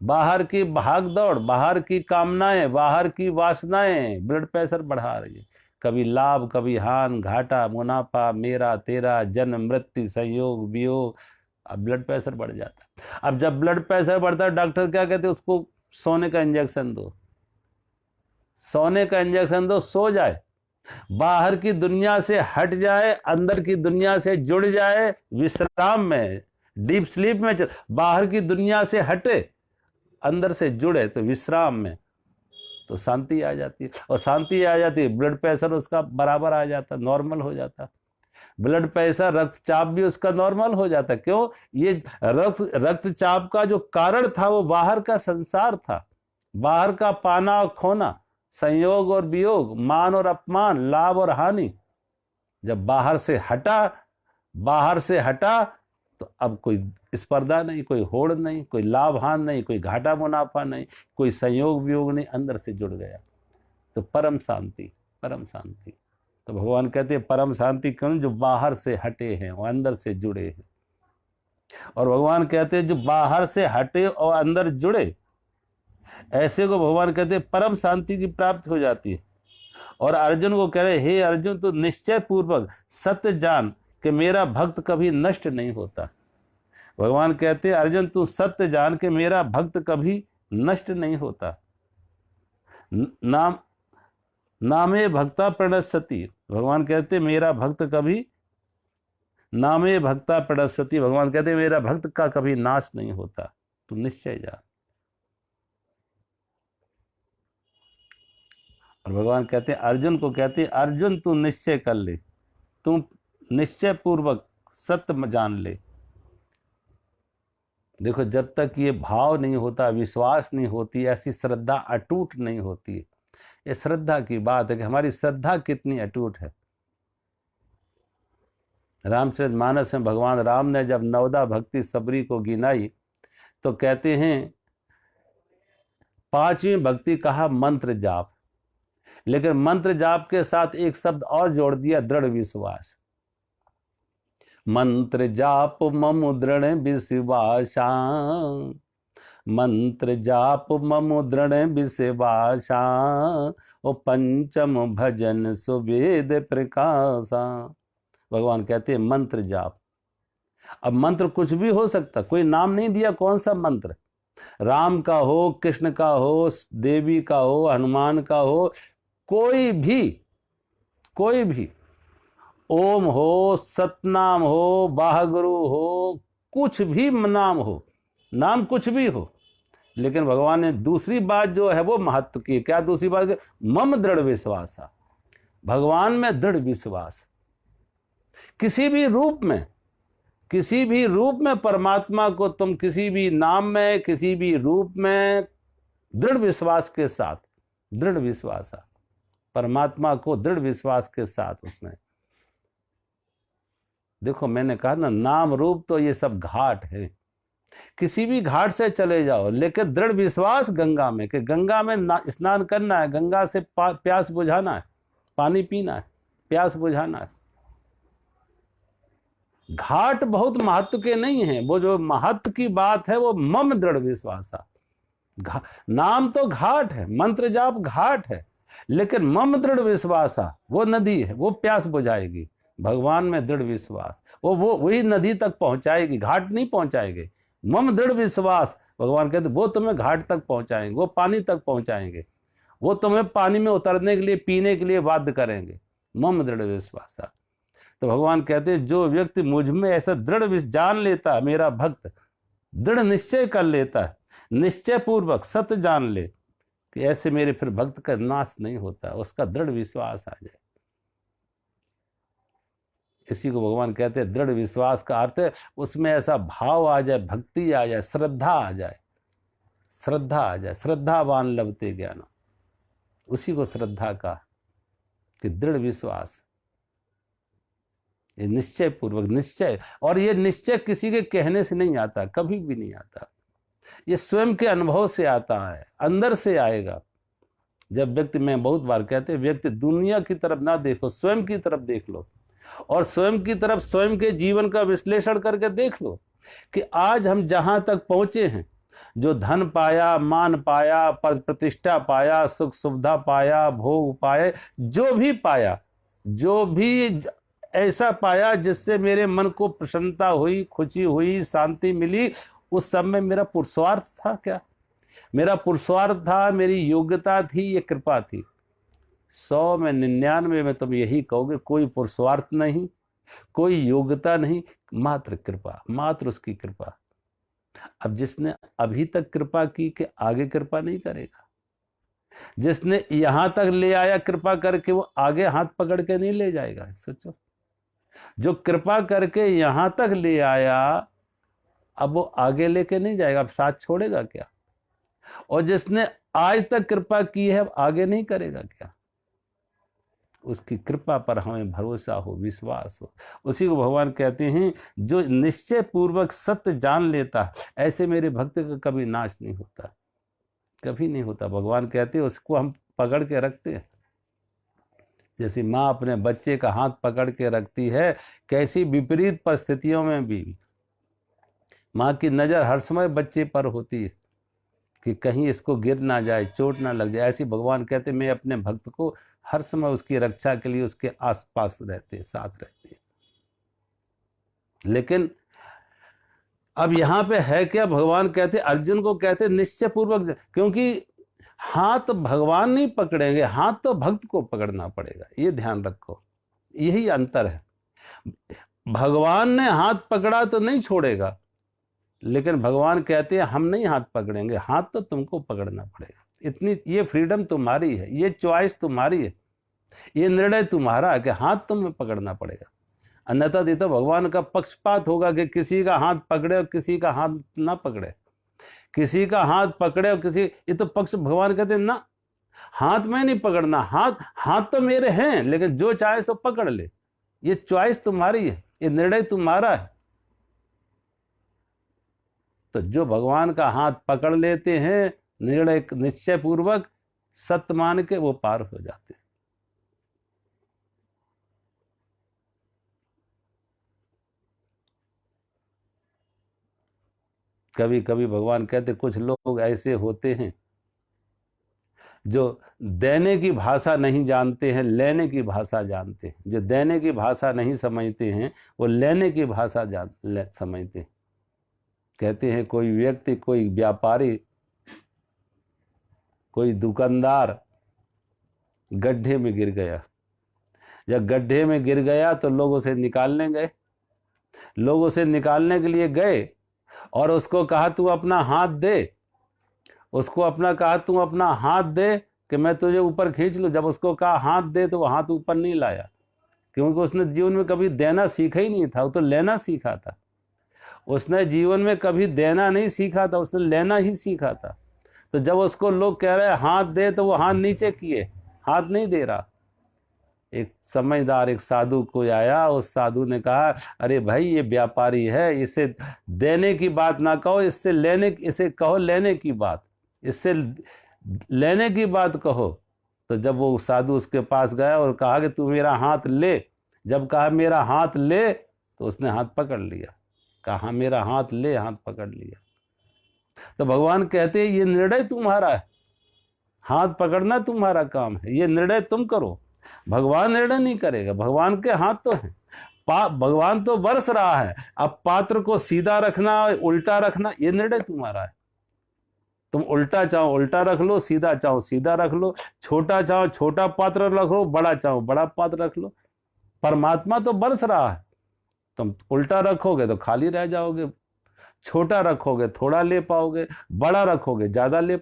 बाहर की भाग दौड़, बाहर की कामनाएं, बाहर की वासनाएं ब्लड प्रेशर बढ़ा रही है। कभी लाभ, कभी हान, घाटा, मुनाफा, मेरा तेरा, जन्म मृत्यु, संयोग वियोग, अब ब्लड प्रेशर बढ़ जाता है। अब जब ब्लड प्रेशर बढ़ता है, डॉक्टर क्या कहते हैं? उसको सोने का इंजेक्शन दो, सोने का इंजेक्शन दो, सो जाए, बाहर की दुनिया से हट जाए, अंदर की दुनिया से जुड़ जाए, विश्राम में, डीप स्लीप में बाहर की दुनिया से हटे, अंदर से जुड़े, तो विश्राम में, तो शांति आ जाती है। और शांति आ जाती है, ब्लड प्रेशर उसका बराबर आ जाता, नॉर्मल हो जाता। ब्लड प्रेशर, रक्तचाप भी उसका नॉर्मल हो जाता। क्यों? ये रक्तचाप का जो कारण था वो बाहर का संसार था, बाहर का पाना और खोना, संयोग और वियोग, मान और अपमान, लाभ और हानि। जब बाहर से हटा तो अब कोई स्पर्धा नहीं, कोई होड़ नहीं, कोई लाभ हान नहीं, कोई घाटा मुनाफा नहीं, कोई संयोग वियोग नहीं, अंदर से जुड़ गया, तो परम शांति, परम शांति। तो भगवान कहते हैं परम शांति क्यों? जो बाहर से हटे हैं वो अंदर से जुड़े हैं। और भगवान कहते हैं जो बाहर से हटे और अंदर जुड़े, ऐसे को भगवान कहते हैं परम शांति की प्राप्ति हो जाती है। और अर्जुन को कह रहे, हे अर्जुन, तो निश्चय पूर्वक सत्य जान कि मेरा भक्त कभी नष्ट नहीं होता। भगवान कहते हैं अर्जुन, तू सत्य जान के मेरा भक्त कभी नष्ट नहीं होता। नामे भक्ता प्रणश्यति, भगवान कहते मेरा भक्त कभी, नामे भक्ता प्रणश्यति, भगवान कहते मेरा भक्त का कभी नाश नहीं होता, तू निश्चय जान। और भगवान कहते हैं अर्जुन को, कहते हैं अर्जुन तू निश्चय कर ले, तू निश्चय पूर्वक सत्य जान ले। देखो, जब तक ये भाव नहीं होता, विश्वास नहीं होती, ऐसी श्रद्धा अटूट नहीं होती। ये श्रद्धा की बात है कि हमारी श्रद्धा कितनी अटूट है। रामचरितमानस में भगवान राम ने जब नवदा भक्ति सबरी को गिनाई तो कहते हैं 5वीं भक्ति कहा मंत्र जाप, लेकिन मंत्र जाप के साथ एक शब्द और जोड़ दिया, दृढ़ विश्वास। मंत्र जाप मम दृढ़ विश्वासा, मंत्र जाप मम दृढ़ विश्वासा, ओ पंचम भजन सुवेद प्रकाशा। भगवान कहते हैं मंत्र जाप। अब मंत्र कुछ भी हो सकता, कोई नाम नहीं दिया कौन सा मंत्र, राम का हो, कृष्ण का हो, देवी का हो, हनुमान का हो, कोई भी, ओम हो, सतनाम हो, बाहगुरु हो, कुछ भी नाम हो, नाम कुछ भी हो, लेकिन भगवान ने दूसरी बात जो है वो महत्व की। क्या दूसरी बात? मम दृढ़ विश्वास, भगवान में दृढ़ विश्वास। किसी भी रूप में परमात्मा को तुम किसी भी नाम में, किसी भी रूप में दृढ़ विश्वास के साथ, दृढ़ विश्वास, परमात्मा को दृढ़ विश्वास के साथ उसमें। देखो, मैंने कहा ना, नाम रूप तो ये सब घाट है, किसी भी घाट से चले जाओ, लेकिन दृढ़ विश्वास गंगा में, कि गंगा में स्नान करना है, गंगा से प्यास बुझाना है, पानी पीना है, प्यास बुझाना है। घाट बहुत महत्व के नहीं है, वो जो महत्व की बात है वो मम दृढ़ विश्वास। नाम तो घाट है, मंत्र जाप घाट है, लेकिन मम दृढ़ विश्वास वो नदी है, वो प्यास बुझाएगी। भगवान में दृढ़ विश्वास वो वही नदी तक पहुंचाएगी, घाट नहीं पहुंचाएगी। मम दृढ़ विश्वास, भगवान कहते वो तुम्हें घाट तक पहुंचाएंगे, वो पानी तक पहुंचाएंगे, वो तुम्हें पानी में उतरने के लिए, पीने के लिए बाध्य करेंगे। मम दृढ़ विश्वास। तो भगवान कहते हैं जो व्यक्ति मुझ में ऐसा दृढ़ जान लेता है, मेरा भक्त दृढ़ निश्चय कर लेता है, निश्चय पूर्वक सत्य जान ले कि ऐसे मेरे फिर भक्त का नाश नहीं होता, उसका दृढ़ विश्वास आ जाए। इसी को भगवान कहते हैं दृढ़ विश्वास का अर्थ है उसमें ऐसा भाव आ जाए, भक्ति आ जाए, श्रद्धा आ जाए, श्रद्धा आ जाए। श्रद्धावान लभते ज्ञान, उसी को श्रद्धा का कि दृढ़ विश्वास, ये निश्चय पूर्वक निश्चय। और ये निश्चय किसी के कहने से नहीं आता, कभी भी नहीं आता, ये स्वयं के अनुभव से आता है, अंदर से आएगा। जब व्यक्ति, मैं बहुत बार कहते हैं, व्यक्ति दुनिया की तरफ ना देखो, स्वयं की तरफ देख लो। और स्वयं की तरफ, स्वयं के जीवन का विश्लेषण करके देख लो कि आज हम जहां तक पहुंचे हैं, जो धन पाया, मान पाया, पद प्रतिष्ठा पाया, सुख सुविधा पाया, भोग पाए, जो भी पाया, जो भी ऐसा पाया जिससे मेरे मन को प्रसन्नता हुई, खुशी हुई, शांति मिली, उस सब में मेरा पुरुषार्थ था क्या? मेरा पुरुषार्थ था, मेरी योग्यता थी, ये कृपा थी। 100 में 99 में तुम यही कहोगे कोई पुरुषार्थ नहीं, कोई योग्यता नहीं, मात्र कृपा, मात्र उसकी कृपा। अब जिसने अभी तक कृपा की कि आगे कृपा नहीं करेगा? जिसने यहां तक ले आया कृपा करके, वो आगे हाथ पकड़ के नहीं ले जाएगा? सोचो, जो कृपा करके यहां तक ले आया, अब वो आगे लेके नहीं जाएगा, अब साथ छोड़ेगा क्या? और जिसने आज तक कृपा की है, अब आगे नहीं करेगा क्या? उसकी कृपा पर हमें भरोसा हो, विश्वास हो। उसी को भगवान कहते हैं, जो निश्चय पूर्वक सत्य जान लेता है, ऐसे मेरे भक्त का कभी नाश नहीं होता, कभी नहीं होता। भगवान कहते हैं, उसको हम पकड़ के रखते हैं, जैसे माँ अपने बच्चे का हाथ पकड़ के रखती है, कैसी विपरीत परिस्थितियों में भी माँ की नजर हर समय बच्चे पर होती है कि कहीं इसको गिर ना जाए, चोट ना लग जाए। ऐसी भगवान कहते, मैं अपने भक्त को हर समय उसकी रक्षा के लिए उसके आसपास रहते, साथ रहते। लेकिन अब यहां पे है क्या? भगवान कहते, अर्जुन को कहते निश्चय पूर्वक, क्योंकि हाथ भगवान नहीं पकड़ेंगे, हाथ तो भक्त को पकड़ना पड़ेगा, ये ध्यान रखो, यही अंतर है। भगवान ने हाथ पकड़ा तो नहीं छोड़ेगा, लेकिन भगवान कहते हैं हम नहीं हाथ पकड़ेंगे, हाथ तो तुमको पकड़ना पड़ेगा। इतनी ये फ्रीडम तुम्हारी है, ये चॉइस तुम्हारी है, ये निर्णय तुम्हारा है कि हाथ तुम्हें पकड़ना पड़ेगा। अन्यथा ये तो भगवान का पक्षपात होगा कि किसी का हाथ पकड़े और किसी का हाथ ना पकड़े, किसी का हाथ पकड़े और किसी, ये तो पक्ष। भगवान कहते हैं ना, हाथ में नहीं पकड़ना, हाथ तो मेरे हैं, लेकिन जो चाहे सो पकड़ ले, ये चॉइस तुम्हारी है, ये निर्णय तुम्हारा है। तो जो भगवान का हाथ पकड़ लेते हैं निर्णय निश्चय पूर्वक सत्य मान के, वो पार हो जाते हैं। कभी कभी भगवान कहते, कुछ लोग ऐसे होते हैं जो देने की भाषा नहीं जानते हैं, लेने की भाषा जानते हैं। जो देने की भाषा नहीं समझते हैं, वो लेने की भाषा समझते हैं। कहते हैं कोई व्यक्ति, कोई व्यापारी, कोई दुकानदार गड्ढे में गिर गया। जब गड्ढे में गिर गया तो लोग उसे निकालने गए, लोग उसे निकालने के लिए गए और उसको कहा तू अपना हाथ दे, उसको अपना कहा तू अपना हाथ दे कि मैं तुझे ऊपर खींच लूं। जब उसको कहा हाथ दे तो वो हाथ ऊपर नहीं लाया, क्योंकि उसने जीवन में कभी देना सीखा ही नहीं था, वो तो लेना सीखा था। उसने जीवन में कभी देना नहीं सीखा था, उसने लेना ही सीखा था। तो जब उसको लोग कह रहे हैं हाथ दे, तो वो हाथ नीचे किए, हाथ नहीं दे रहा। एक समझदार एक साधु कोई आया, उस साधु ने कहा, अरे भाई ये व्यापारी है, इसे देने की बात ना कहो, इससे लेने, इसे कहो लेने की बात, इससे लेने की बात कहो। तो जब वो साधु उसके पास गया और कहा कि तू मेरा हाथ ले, जब कहा मेरा हाथ ले, तो उसने हाथ पकड़ लिया, कहा मेरा हाथ ले, हाथ पकड़ लिया। तो भगवान कहते हैं ये निर्णय तुम्हारा है, हाथ पकड़ना तुम्हारा काम है, ये निर्णय तुम करो। भगवान निर्णय नहीं करेगा, भगवान के हाथ तो है, भगवान तो बरस रहा है। अब पात्र को सीधा रखना, उल्टा रखना, ये निर्णय तुम्हारा है। तुम उल्टा चाहो उल्टा रख लो, सीधा चाहो सीधा रख लो, छोटा चाहो छोटा पात्र रखो, बड़ा चाहो बड़ा पात्र रख लो। परमात्मा तो बरस रहा है, तुम उल्टा रखोगे तो खाली रह जाओगे, छोटा रखोगे थोड़ा ले पाओगे, बड़ा रखोगे ज्यादा ले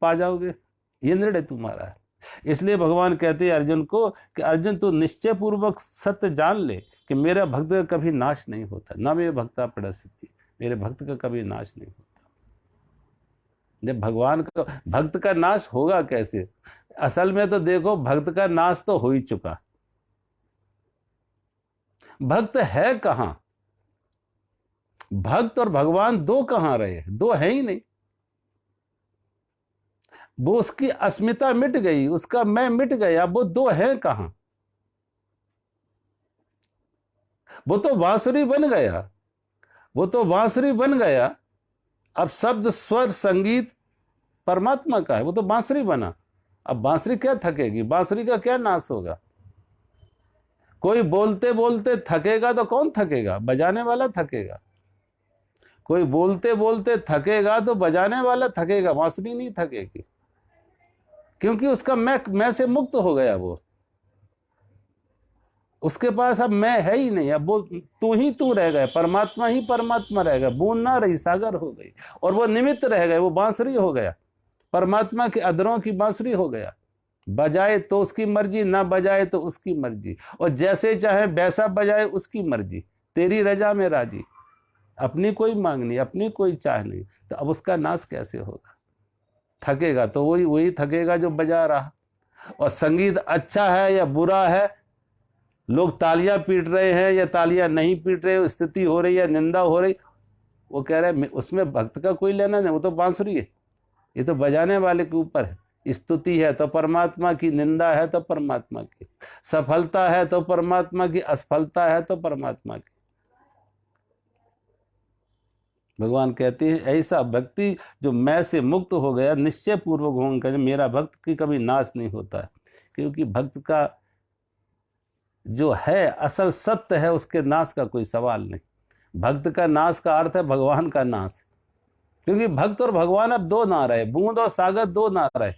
पा जाओगे। ये निर्णय तुम्हारा है। इसलिए भगवान कहते हैं अर्जुन को कि अर्जुन तू निश्चय पूर्वक सत्य जान ले कि मेरा भक्त का कभी नाश नहीं होता, ना मेरे भक्ता प्रणश्यति, मेरे भक्त का कभी नाश नहीं होता। जब भगवान का भक्त का नाश होगा कैसे? असल में तो देखो, भक्त का नाश तो हो ही चुका, भक्त है कहां? भक्त और भगवान दो कहां रहे? दो है ही नहीं। वो उसकी अस्मिता मिट गई, उसका मैं मिट गया, वो दो है कहां? वो तो बांसुरी बन गया, वो तो बांसुरी बन गया। अब शब्द स्वर संगीत परमात्मा का है, वो तो बांसुरी बना। अब बांसुरी क्या थकेगी, बांसुरी का क्या नाश होगा? कोई बोलते बोलते थकेगा तो कौन थकेगा? बजाने वाला थकेगा। कोई बोलते बोलते थकेगा तो बजाने वाला थकेगा, बांसुरी नहीं थकेगी, क्योंकि उसका मैं से मुक्त हो गया। वो उसके पास अब मैं है ही नहीं। अब वो तू ही तू रह गया, परमात्मा ही परमात्मा रह गया। बूंद ना रही, सागर हो गई। और वो निमित्त रह गए, वो बांसुरी हो गया, परमात्मा के अधरों की बांसुरी हो गया। बजाए तो उसकी मर्जी, ना बजाए तो उसकी मर्जी, और जैसे चाहे वैसा बजाए उसकी मर्जी। तेरी रजा में राजी, अपनी कोई मांग नहीं, अपनी कोई चाह नहीं। तो अब उसका नाश कैसे होगा? थकेगा तो वही वही थकेगा जो बजा रहा। और संगीत अच्छा है या बुरा है, लोग तालियां पीट रहे हैं या तालियां नहीं पीट रहे, स्तुति हो रही है निंदा हो रही, वो कह रहे हैं उसमें भक्त का कोई लेना नहीं, वो तो बांसुरी है, ये तो बजाने वाले के ऊपर है। स्तुति है तो परमात्मा की, निंदा है तो परमात्मा की, सफलता है तो परमात्मा की, असफलता है तो परमात्मा की। भगवान कहते हैं ऐसा भक्ति जो मैं से मुक्त हो गया, निश्चय पूर्वक होंगे, मेरा भक्त की कभी नाश नहीं होता है। क्योंकि भक्त का जो है असल सत्य है, उसके नाश का कोई सवाल नहीं। भक्त का नाश का अर्थ है भगवान का नाश। क्योंकि भक्त और भगवान अब दो ना रहे, बूंद और सागर दो ना रहे।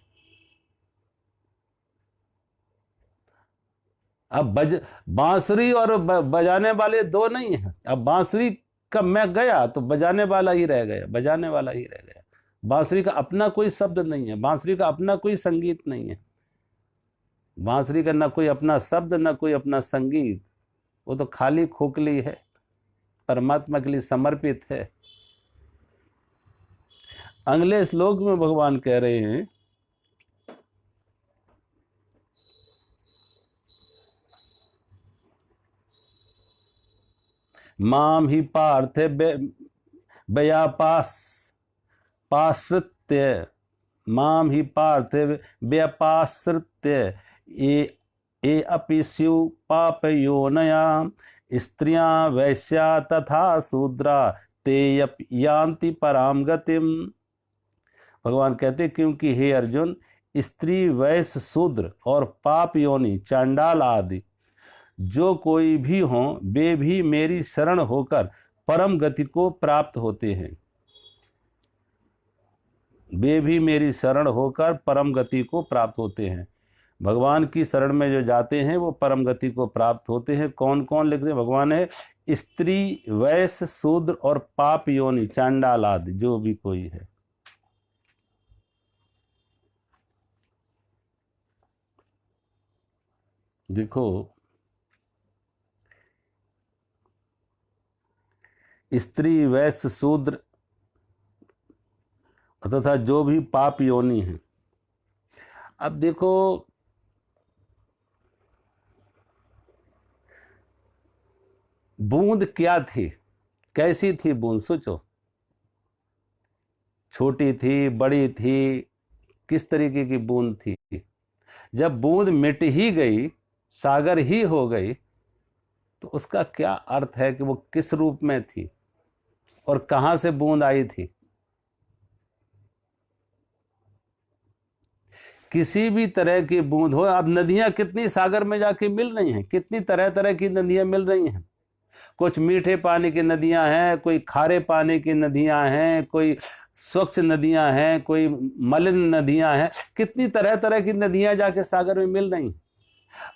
अब बांसुरी और बजाने वाले दो नहीं है। अब बांसुरी का मैं गया तो बजाने वाला ही रह गया, बजाने वाला ही रह गया। बांसुरी का अपना कोई शब्द नहीं है, बांसुरी का अपना कोई संगीत नहीं है, बांसुरी का ना कोई अपना शब्द ना कोई अपना संगीत। वो तो खाली खोखली है, परमात्मा के लिए समर्पित है। अगले श्लोक में भगवान कह रहे हैं, माम ही पार्थ व्यापास पाश्रित्य, माम ही पार्थ व्यापाश्रित्य ये अपि स्यु पापयोनया स्त्रियां वैश्या तथा शूद्रा ते यान्ति पराम गतिम। भगवान कहते क्योंकि हे अर्जुन, स्त्री वैश्य शूद्र और पाप योनि चांडाल आदि जो कोई भी हो, वे भी मेरी शरण होकर परम गति को प्राप्त होते हैं। वे भी मेरी शरण होकर परम गति को प्राप्त होते हैं। भगवान की शरण में जो जाते हैं वो परम गति को प्राप्त होते हैं। कौन कौन लिखते हैं? भगवान है स्त्री वैश्य शूद्र और पाप योनि चांडाल आदि जो भी कोई है। देखो, स्त्री वैश्य शूद्र तथा जो भी पाप योनि है। अब देखो, बूंद क्या थी, कैसी थी बूंद? सोचो, छोटी थी, बड़ी थी, किस तरीके की बूंद थी? जब बूंद मिट ही गई, सागर ही हो गई, तो उसका क्या अर्थ है कि वो किस रूप में थी और कहां से बूंद आई थी? किसी भी तरह की बूंद हो। अब नदियां कितनी सागर में जाके मिल रही हैं, कितनी तरह तरह की नदियां मिल रही हैं। कुछ मीठे पानी की नदियां हैं, कोई खारे पानी की नदियां हैं, कोई स्वच्छ नदियां हैं, कोई मलिन नदियां हैं। कितनी तरह तरह की नदियां जाके सागर में मिल रही।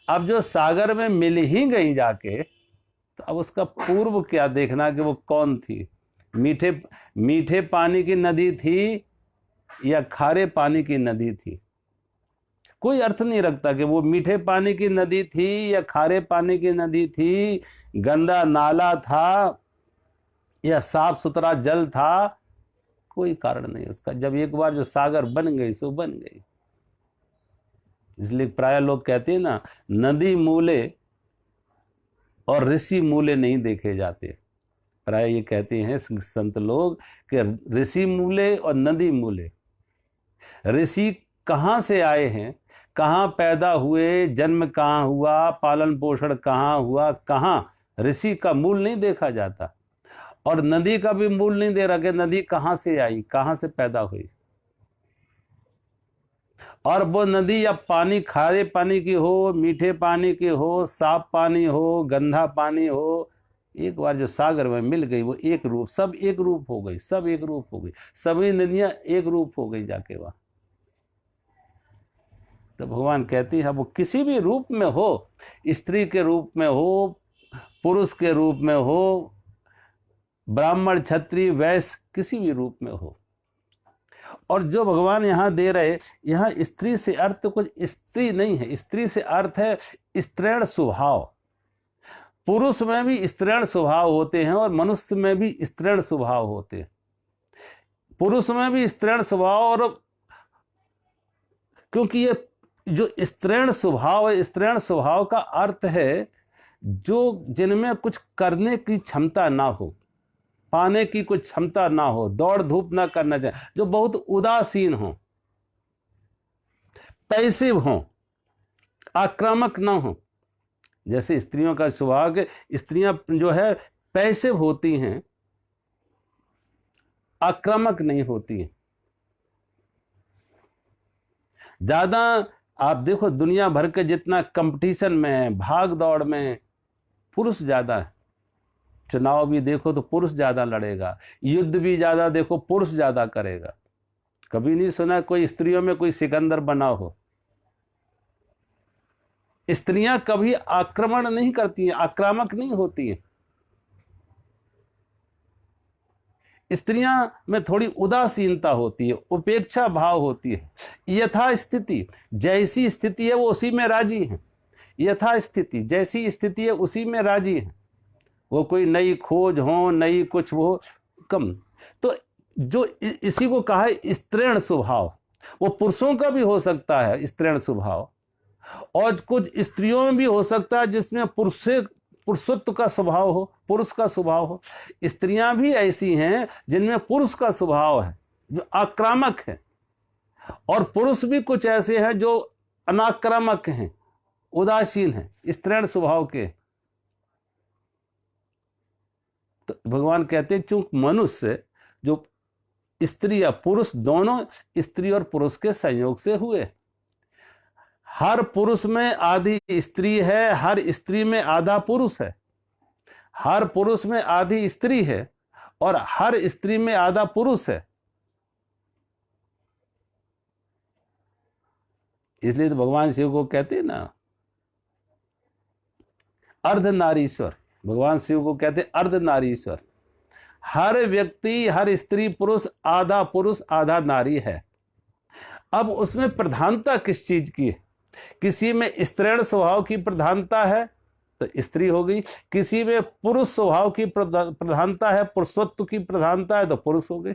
अब जो सागर में मिल ही गई जाके, तो अब उसका पूर्व क्या देखना कि वो कौन थी? मीठे मीठे पानी की नदी थी या खारे पानी की नदी थी? कोई अर्थ नहीं रखता कि वो मीठे पानी की नदी थी या खारे पानी की नदी थी, गंदा नाला था या साफ सुथरा जल था। कोई कारण नहीं उसका। जब एक बार जो सागर बन गई सो बन गई। इसलिए प्राय लोग कहते हैं ना, नदी मूले और ऋषि मूले नहीं देखे जाते। प्राय ये कहते हैं संत लोग कि ऋषि मूले और नदी मूले। ऋषि कहाँ से आए हैं, कहाँ पैदा हुए, जन्म कहाँ हुआ, पालन पोषण कहाँ हुआ, कहाँ ऋषि का मूल नहीं देखा जाता, और नदी का भी मूल नहीं दे रहा कि नदी कहां से आई, कहां से पैदा हुई। और वो नदी या पानी खारे पानी की हो, मीठे पानी की हो, साफ पानी हो, गंदा पानी हो, एक बार जो सागर में मिल गई वो एक रूप, सब एक रूप हो गई, सब एक रूप हो गई, सभी नदियां एक रूप हो गई जाके वहां। तो भगवान कहती है वो किसी भी रूप में हो, स्त्री के रूप में हो, पुरुष के रूप में हो, ब्राह्मण क्षत्रिय वैश्य किसी भी रूप में हो। और जो भगवान यहाँ दे रहे, यहाँ स्त्री से अर्थ कुछ स्त्री नहीं है, स्त्री से अर्थ है स्त्रीण स्वभाव। पुरुष में भी स्त्रीण स्वभाव होते हैं और मनुष्य में भी स्त्रीण स्वभाव होते हैं। पुरुष में भी स्त्रीण स्वभाव, और क्योंकि ये जो स्त्रीण स्वभाव है, स्त्रीण स्वभाव का अर्थ है जो जिनमें कुछ करने की क्षमता ना हो, पाने की कुछ क्षमता ना हो, दौड़ धूप ना करना चाहे, जो बहुत उदासीन हो, पैसिव हो, आक्रामक ना हो। जैसे स्त्रियों का स्वभाव है, स्त्रियां जो है पैसिव होती हैं, आक्रामक नहीं होती हैं। ज्यादा आप देखो दुनिया भर के जितना कंपटीशन में, भाग दौड़ में पुरुष ज्यादा है। चुनाव भी देखो तो पुरुष ज्यादा लड़ेगा, युद्ध भी ज्यादा देखो पुरुष ज्यादा करेगा। कभी नहीं सुना कोई स्त्रियों में कोई सिकंदर बना हो। स्त्रियां कभी आक्रमण नहीं करती हैं, आक्रामक नहीं होती हैं। स्त्रियां में थोड़ी उदासीनता होती है, उपेक्षा भाव होती है। यथा स्थिति, जैसी स्थिति है वो उसी में राजी है। यथा स्थिति, जैसी स्थिति है उसी में राजी है। वो कोई नई खोज हो, नई कुछ हो, कम। तो जो इसी को कहा है स्त्रीण स्वभाव। वो पुरुषों का भी हो सकता है स्त्रीण स्वभाव, और कुछ स्त्रियों में भी हो सकता है जिसमें पुरुषत्व का स्वभाव हो, पुरुष का स्वभाव हो। स्त्रियां भी ऐसी हैं जिनमें पुरुष का स्वभाव है, जो आक्रामक है, और पुरुष भी कुछ ऐसे हैं जो अनाक्रामक हैं, उदासीन हैं, स्त्रीण स्वभाव के। तो भगवान कहते हैं चूंकि मनुष्य जो स्त्री या पुरुष दोनों स्त्री और पुरुष के संयोग से हुए, हर पुरुष में आधी स्त्री है, हर स्त्री में आधा पुरुष है, हर पुरुष में आधी स्त्री है, और हर स्त्री में आधा पुरुष है। इसलिए तो भगवान शिव को कहते हैं ना अर्धनारीश्वर। भगवान शिव को कहते हैं अर्धनारीश्वर। हर व्यक्ति, हर स्त्री पुरुष आधा नारी है। अब उसमें प्रधानता किस चीज की है? किसी में स्त्रीण स्वभाव की प्रधानता है तो स्त्री हो गई, किसी में पुरुष स्वभाव की प्रधानता है, पुरुषत्व की प्रधानता है तो पुरुष हो गए।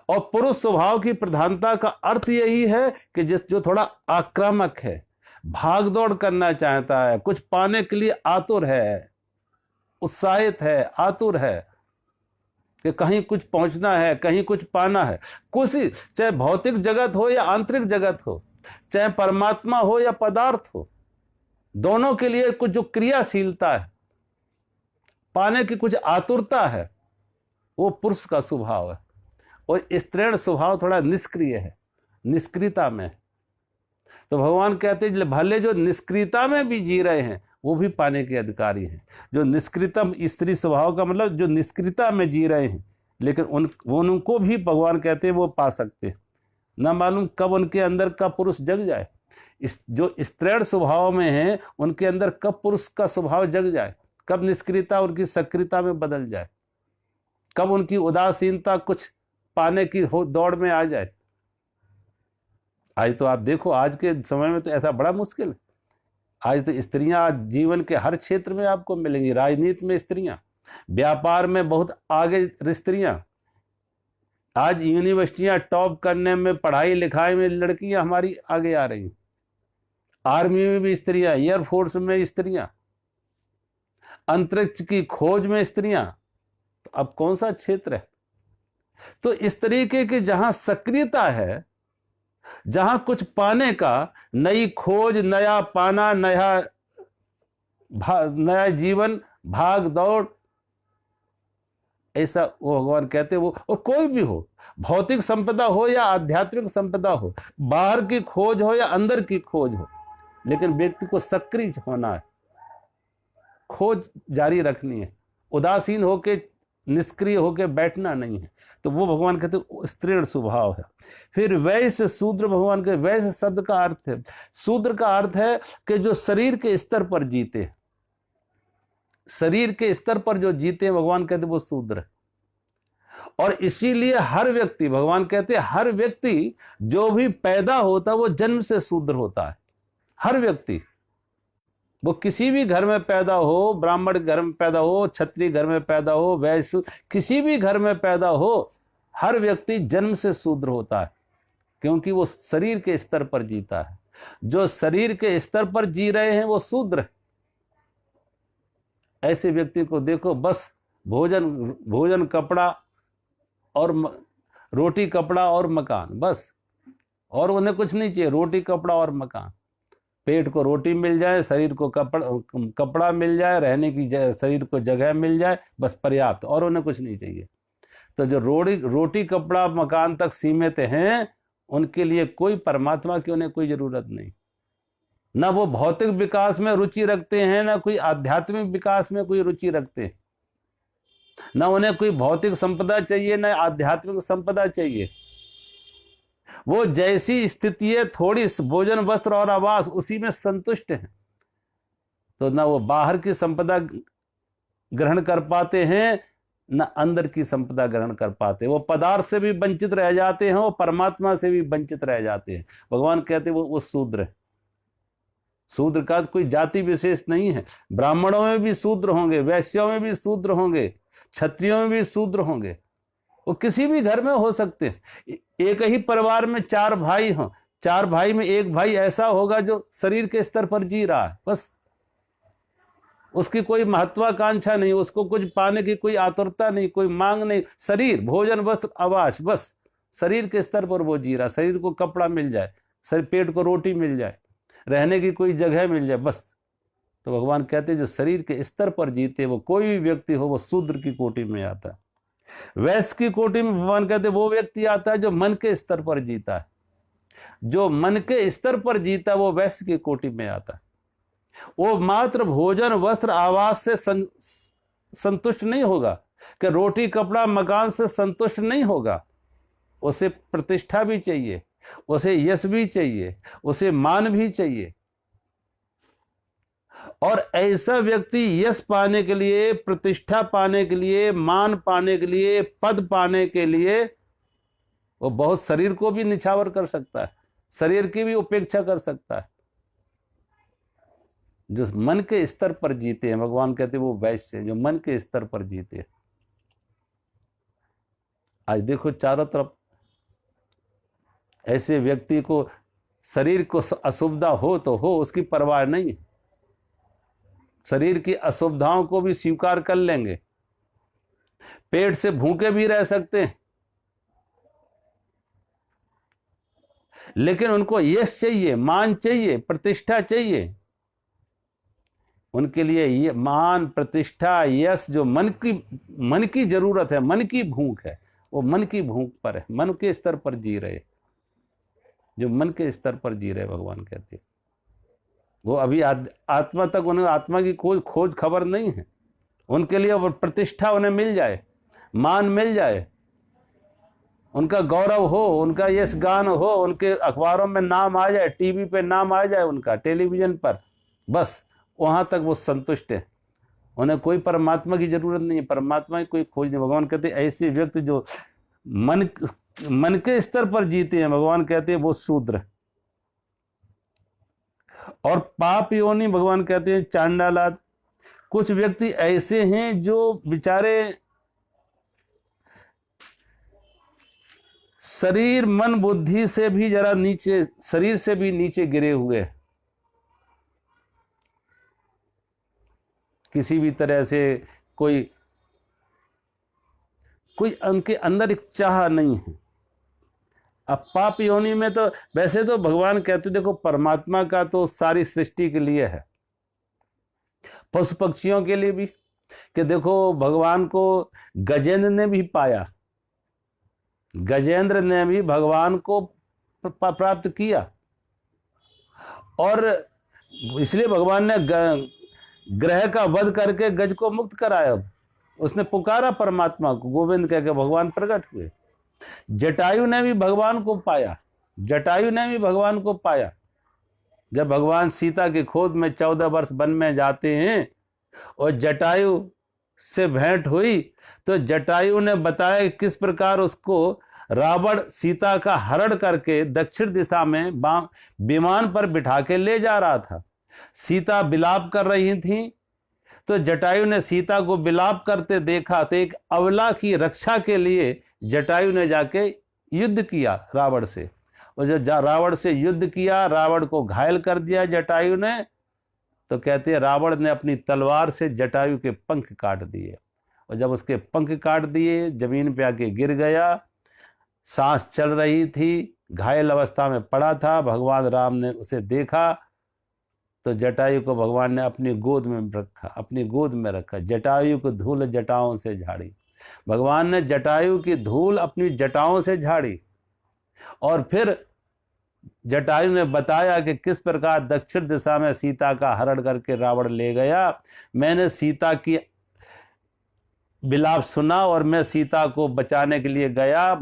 और पुरुष स्वभाव की प्रधानता का अर्थ यही है कि जो थोड़ा आक्रामक है, भाग दौड़ करना चाहता है, कुछ पाने के लिए आतुर है, उत्साहित है, आतुर है कि कहीं कुछ पहुंचना है, कहीं कुछ पाना है। कुछ चाहे भौतिक जगत हो या आंतरिक जगत हो, चाहे परमात्मा हो या पदार्थ हो, दोनों के लिए कुछ जो क्रियाशीलता है, पाने की कुछ आतुरता है, वो पुरुष का स्वभाव है। और स्त्रीण स्वभाव थोड़ा निष्क्रिय है, निष्क्रियता में। तो भगवान कहते हैं भले जो निष्क्रियता में भी जी रहे हैं वो भी पाने के अधिकारी हैं। जो निष्क्रियतम स्त्री स्वभाव का मतलब जो निष्क्रियता में जी रहे हैं, लेकिन उनको भी भगवान कहते हैं वो पा सकते हैं। ना मालूम कब उनके अंदर का पुरुष जग जाए। जो स्त्रीण स्वभाव में है उनके अंदर कब पुरुष का स्वभाव जग जाए, कब निष्क्रियता उनकी सक्रियता में बदल जाए, कब उनकी उदासीनता कुछ पाने की दौड़ में आ जाए। आज तो आप देखो, आज के समय में तो ऐसा बड़ा मुश्किल है। आज तो स्त्रियां जीवन के हर क्षेत्र में आपको मिलेंगी। राजनीति में स्त्रियां, व्यापार में बहुत आगे स्त्रियां, आज यूनिवर्सिटियां टॉप करने में, पढ़ाई लिखाई में लड़कियां हमारी आगे आ रही हैं। आर्मी में भी स्त्रियां, एयरफोर्स में स्त्रियां, अंतरिक्ष की खोज में स्त्रियां। तो अब कौन सा क्षेत्र है? तो इस तरीके की जहां सक्रियता है, जहां कुछ पाने का, नई खोज, नया पाना, नया नया जीवन, भाग दौड़, ऐसा वो भगवान कहते वो। और कोई भी हो, भौतिक संपदा हो या आध्यात्मिक संपदा हो, बाहर की खोज हो या अंदर की खोज हो, लेकिन व्यक्ति को सक्रिय होना है, खोज जारी रखनी है, उदासीन होके निष्क्रिय होके बैठना नहीं है। तो वो भगवान कहते स्त्रीण स्वभाव है। फिर वैश्य शूद्र, भगवान के वैश्य शब्द का अर्थ है, शूद्र का अर्थ है कि जो शरीर के स्तर पर जीते, शरीर के स्तर पर जो जीते हैं, भगवान कहते वो शूद्र है। और इसीलिए हर व्यक्ति, भगवान कहते हर व्यक्ति जो भी पैदा होता है वो जन्म से शूद्र होता है। हर व्यक्ति, वो किसी भी घर में पैदा हो, ब्राह्मण घर में पैदा हो, क्षत्रिय घर में पैदा हो, वैश्य किसी भी घर में पैदा हो, हर व्यक्ति जन्म से शूद्र होता है, क्योंकि वो शरीर के स्तर पर जीता है। जो शरीर के स्तर पर जी रहे हैं वो शूद्र है। ऐसे व्यक्ति को देखो, बस भोजन कपड़ा और रोटी कपड़ा और मकान, बस, और उन्हें कुछ नहीं चाहिए, रोटी कपड़ा और मकान। पेट को रोटी मिल जाए, शरीर को कपड़ा मिल जाए, रहने की शरीर को जगह मिल जाए, बस पर्याप्त, और उन्हें कुछ नहीं चाहिए। तो जो रोटी कपड़ा मकान तक सीमित हैं, उनके लिए कोई परमात्मा की उन्हें कोई जरूरत नहीं। ना वो भौतिक विकास में रुचि रखते हैं, ना कोई आध्यात्मिक विकास में कोई रुचि रखते हैं, ना उन्हें कोई भौतिक संपदा चाहिए, ना आध्यात्मिक संपदा चाहिए। वो जैसी स्थिति है, थोड़ी भोजन वस्त्र और आवास, उसी में संतुष्ट हैं। तो ना वो बाहर की संपदा ग्रहण कर पाते हैं, ना अंदर की संपदा ग्रहण कर पाते। वो पदार्थ से भी वंचित रह जाते हैं, वो परमात्मा से भी वंचित रह जाते हैं। भगवान कहते हैं वो शूद्र है। शूद्र का कोई जाति विशेष नहीं है। ब्राह्मणों में भी शूद्र होंगे, वैश्यों में भी शूद्र होंगे, क्षत्रियों में भी शूद्र होंगे। वो किसी भी घर में हो सकते हैं। एक ही परिवार में 4 भाई हों, 4 भाई में एक भाई ऐसा होगा जो शरीर के स्तर पर जी रहा है, बस, उसकी कोई महत्वाकांक्षा नहीं, उसको कुछ पाने की कोई आतुरता नहीं, कोई मांग नहीं, शरीर, भोजन वस्त्र आवास, बस शरीर के स्तर पर वो जी रहा। शरीर को कपड़ा मिल जाए, पेट को रोटी मिल जाए, रहने की कोई जगह मिल जाए, बस। तो भगवान कहते हैं जो शरीर के स्तर पर जीते, वो कोई भी व्यक्ति हो, वो शूद्र की कोटि में आता है। वैश्य की कोटि में भगवान कहते हैं वो व्यक्ति आता है जो मन के स्तर पर जीता है। जो मन के स्तर पर जीता, वो वैश्य की कोटि में आता है। वो मात्र भोजन वस्त्र आवास से संतुष्ट नहीं होगा, कि रोटी कपड़ा मकान से संतुष्ट नहीं होगा। उसे प्रतिष्ठा भी चाहिए, उसे यश भी चाहिए, उसे मान भी चाहिए। और ऐसा व्यक्ति यश पाने के लिए, प्रतिष्ठा पाने के लिए, मान पाने के लिए, पद पाने के लिए, वो बहुत शरीर को भी निछावर कर सकता है, शरीर की भी उपेक्षा कर सकता है। जो मन के स्तर पर जीते हैं, भगवान कहते हैं वो वैश्य है, जो मन के स्तर पर जीते हैं। आज देखो चारों तरफ ऐसे व्यक्ति को शरीर को असुविधा हो तो हो, उसकी परवाह नहीं, शरीर की असुविधाओं को भी स्वीकार कर लेंगे, पेट से भूखे भी रह सकते हैं, लेकिन उनको यश चाहिए, मान चाहिए, प्रतिष्ठा चाहिए। उनके लिए ये मान, प्रतिष्ठा, यश, जो मन की जरूरत है, मन की भूख है, वो मन की भूख पर है, मन के स्तर पर जी रहे, जो मन के स्तर पर जी रहे। भगवान कहते हैं वो अभी आत्मा तक, उन्हें आत्मा की कोई खोज खबर नहीं है। उनके लिए वो प्रतिष्ठा उन्हें मिल जाए, मान मिल जाए, उनका गौरव हो, उनका यश गान हो, उनके अखबारों में नाम आ जाए, टीवी पे नाम आ जाए, उनका टेलीविजन पर, बस वहां तक वो संतुष्ट है। उन्हें कोई परमात्मा की जरूरत नहीं है, परमात्मा की कोई खोज नहीं। भगवान कहते हैं ऐसे व्यक्ति जो मन के स्तर पर जीते हैं, भगवान कहते हैं वो शूद्र। और पाप योनि, भगवान कहते हैं चांडालाद। कुछ व्यक्ति ऐसे हैं जो बेचारे शरीर मन बुद्धि से भी जरा नीचे, शरीर से भी नीचे गिरे हुए, किसी भी तरह से कोई उनके अंदर एक चाह नहीं है। अब पाप योनि में तो वैसे तो भगवान कहते देखो परमात्मा का तो सारी सृष्टि के लिए है, पशु पक्षियों के लिए भी, कि देखो भगवान को गजेंद्र ने भी पाया, गजेंद्र ने भी भगवान को प्राप्त किया, और इसलिए भगवान ने ग्रह का वध करके गज को मुक्त कराया। उसने पुकारा परमात्मा को, गोविंद कह के भगवान प्रकट हुए। जटायु ने भी भगवान को पाया, जटायु ने भी भगवान को पाया। जब भगवान सीता की खोज में 14 वर्ष वन में जाते हैं और जटायु से भेंट हुई, तो जटायु ने बताया किस प्रकार उसको रावण सीता का हरण करके दक्षिण दिशा में विमान पर बिठा के ले जा रहा था। सीता विलाप कर रही थी, तो जटायु ने सीता को विलाप करते देखा, तो एक अबला की रक्षा के लिए जटायु ने जाके युद्ध किया रावण से, और जब रावण से युद्ध किया, रावण को घायल कर दिया जटायु ने, तो कहते हैं रावण ने अपनी तलवार से जटायु के पंख काट दिए, और जब उसके पंख काट दिए जमीन पे आके गिर गया, सांस चल रही थी, घायल अवस्था में पड़ा था। भगवान राम ने उसे देखा तो जटायु को भगवान ने अपनी गोद में रखा, अपनी गोद में रखा। जटायु को धूल जटाओं से झाड़ी, भगवान ने जटायु की धूल अपनी जटाओं से झाड़ी, और फिर जटायु ने बताया कि किस प्रकार दक्षिण दिशा में सीता का हरण करके रावण ले गया। मैंने सीता की विलाप सुना और मैं सीता को बचाने के लिए गया,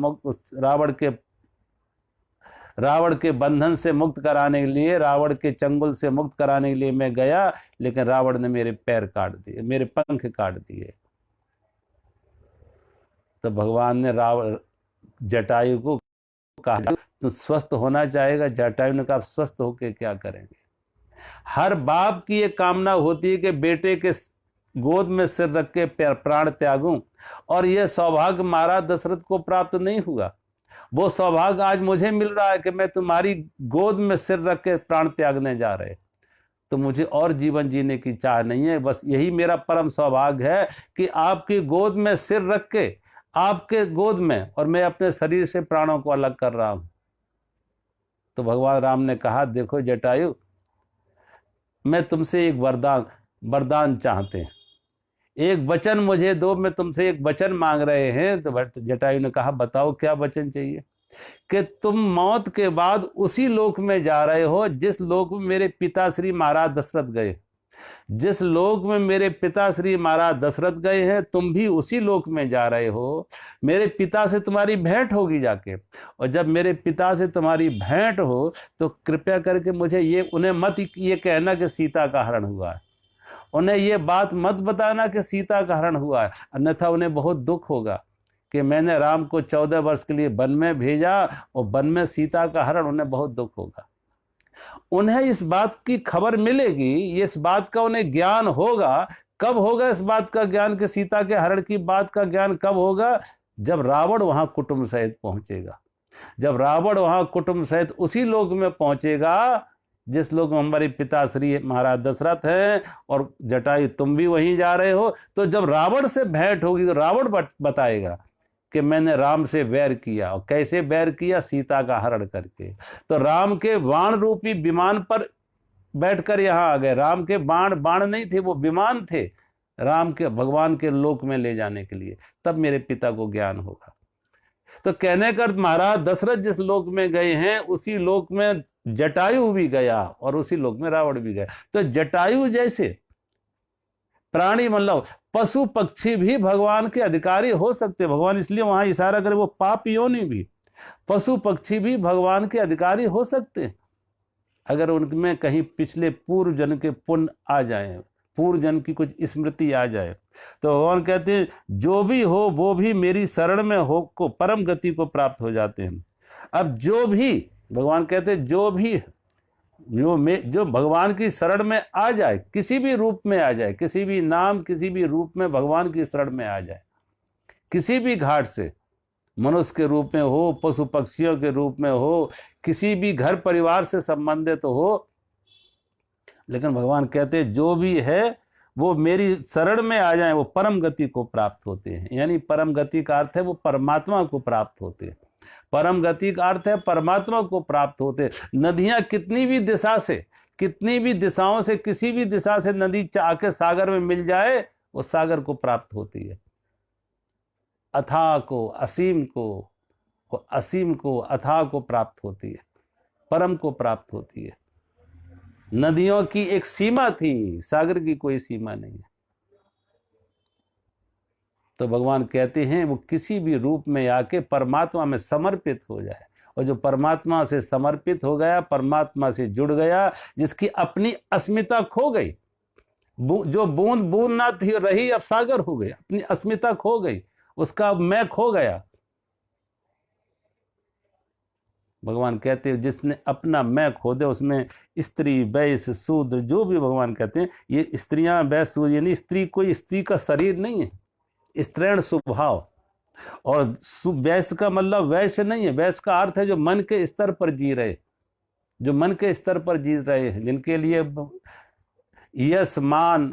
रावण के बंधन से मुक्त कराने के लिए, रावण के चंगुल से मुक्त कराने के लिए मैं गया, लेकिन रावण ने मेरे पैर काट दिए, मेरे पंख काट दिए। तो भगवान ने जटायु को कहा तू स्वस्थ होना चाहेगा। जटायु ने कहा स्वस्थ होके क्या करेंगे। हर बाप की ये कामना होती है कि बेटे के गोद में सिर रख के प्राण त्यागूं, और यह सौभाग्य महाराज दशरथ को प्राप्त नहीं हुआ। वो सौभाग्य आज मुझे मिल रहा है कि मैं तुम्हारी गोद में सिर रख के प्राण त्यागने जा रहे, तो मुझे और जीवन जीने की चाह नहीं है। बस यही मेरा परम सौभाग्य है कि आपकी गोद में सिर रख के, आपके गोद में, और मैं अपने शरीर से प्राणों को अलग कर रहा हूं। तो भगवान राम ने कहा देखो जटायु, मैं तुमसे एक वरदान चाहते हैं, एक वचन मुझे दो, मैं तुमसे एक वचन मांग रहे हैं। तो जटायु ने कहा बताओ क्या वचन चाहिए। कि तुम मौत के बाद उसी लोक में जा रहे हो जिस लोक में मेरे पिता श्री महाराज दशरथ गए, जिस लोक में मेरे पिता श्री महाराज दशरथ गए हैं, तुम भी उसी लोक में जा रहे हो। मेरे पिता से तुम्हारी भेंट होगी जाके, और जब मेरे पिता से तुम्हारी भेंट हो तो कृपया करके मुझे उन्हें मत ये कहना कि सीता का हरण हुआ है, उन्हें ये बात मत बताना कि सीता का हरण हुआ है, अन्यथा उन्हें बहुत दुख होगा कि मैंने राम को 14 वर्ष के लिए वन में भेजा और वन में सीता का हरण, उन्हें बहुत दुख होगा। उन्हें इस बात की खबर मिलेगी, इस बात का उन्हें ज्ञान होगा। कब होगा इस बात का ज्ञान कि सीता के हरण की बात का ज्ञान कब होगा? जब रावण वहां कुटुंब सहित पहुंचेगा। जब रावण वहां कुटुंब सहित उसी लोक में पहुंचेगा जिस लोक में हमारे पिता श्री महाराज दशरथ हैं, और जटायु तुम भी वहीं जा रहे हो, तो जब रावण से भेंट होगी तो रावण बताएगा कि मैंने राम से वैर किया। और कैसे वैर किया? सीता का हरण करके। तो राम के बाण रूपी विमान पर बैठकर यहां आ गए। राम के बाण नहीं थे, वो विमान थे राम के भगवान के लोक में ले जाने के लिए। तब मेरे पिता को ज्ञान होगा। तो कहने कर महाराज दशरथ जिस लोक में गए हैं उसी लोक में जटायु भी गया, और उसी लोक में रावण भी गया। तो जटायु जैसे प्राणी, मतलब पशु पक्षी भी भगवान के अधिकारी हो सकते। भगवान इसलिए वहां इशारा करे, वो पाप योनि भी, पशु पक्षी भी भगवान के अधिकारी हो सकते हैं अगर उनमें कहीं पिछले पूर्व जन्म के पुण्य आ जाए, पूर्व जन्म की कुछ स्मृति आ जाए। तो भगवान कहते हैं जो भी हो वो भी मेरी शरण में हो को परम गति को प्राप्त हो जाते हैं। अब जो भी, भगवान कहते हैं जो भगवान की शरण में आ जाए, किसी भी रूप में आ जाए, किसी भी नाम किसी भी रूप में भगवान की शरण में आ जाए, किसी भी घाट से, मनुष्य के रूप में हो, पशु पक्षियों के रूप में हो, किसी भी घर परिवार से संबंधित हो, लेकिन भगवान कहते हैं जो भी है वो मेरी शरण में आ जाए वो परम गति को प्राप्त होते हैं। यानी परम गति का अर्थ है वो परमात्मा को प्राप्त होते हैं। परम गति का अर्थ है परमात्मा को प्राप्त होते। नदियां कितनी भी दिशा से, कितनी भी दिशाओं से, किसी भी दिशा से नदी आके सागर में मिल जाए, वो सागर को प्राप्त होती है। अथाह को, असीम को, असीम को, अथाह को प्राप्त होती है, परम को प्राप्त होती है। नदियों की एक सीमा थी, सागर की कोई सीमा नहीं है। तो भगवान कहते हैं वो किसी भी रूप में आके परमात्मा में समर्पित हो जाए, और जो परमात्मा से समर्पित हो गया, परमात्मा से जुड़ गया, जिसकी अपनी अस्मिता खो गई, जो बूंद बूंद ना थी रही, अब सागर हो गई, अपनी अस्मिता खो गई, उसका मैं खो गया। भगवान कहते हैं जिसने अपना मैं खो दे, उसमें स्त्री, वैश्य, शूद्र, जो भी भगवान कहते हैं, ये स्त्रियां, वैश्य, शूद्र, यानी स्त्री कोई स्त्री का शरीर नहीं है, स्त्रीण स्वभाव। और वैश्य का मतलब वैश्य नहीं है, वैश्य का अर्थ है जो मन के स्तर पर जी रहे, जो मन के स्तर पर जी रहे हैं, जिनके लिए यश, मान,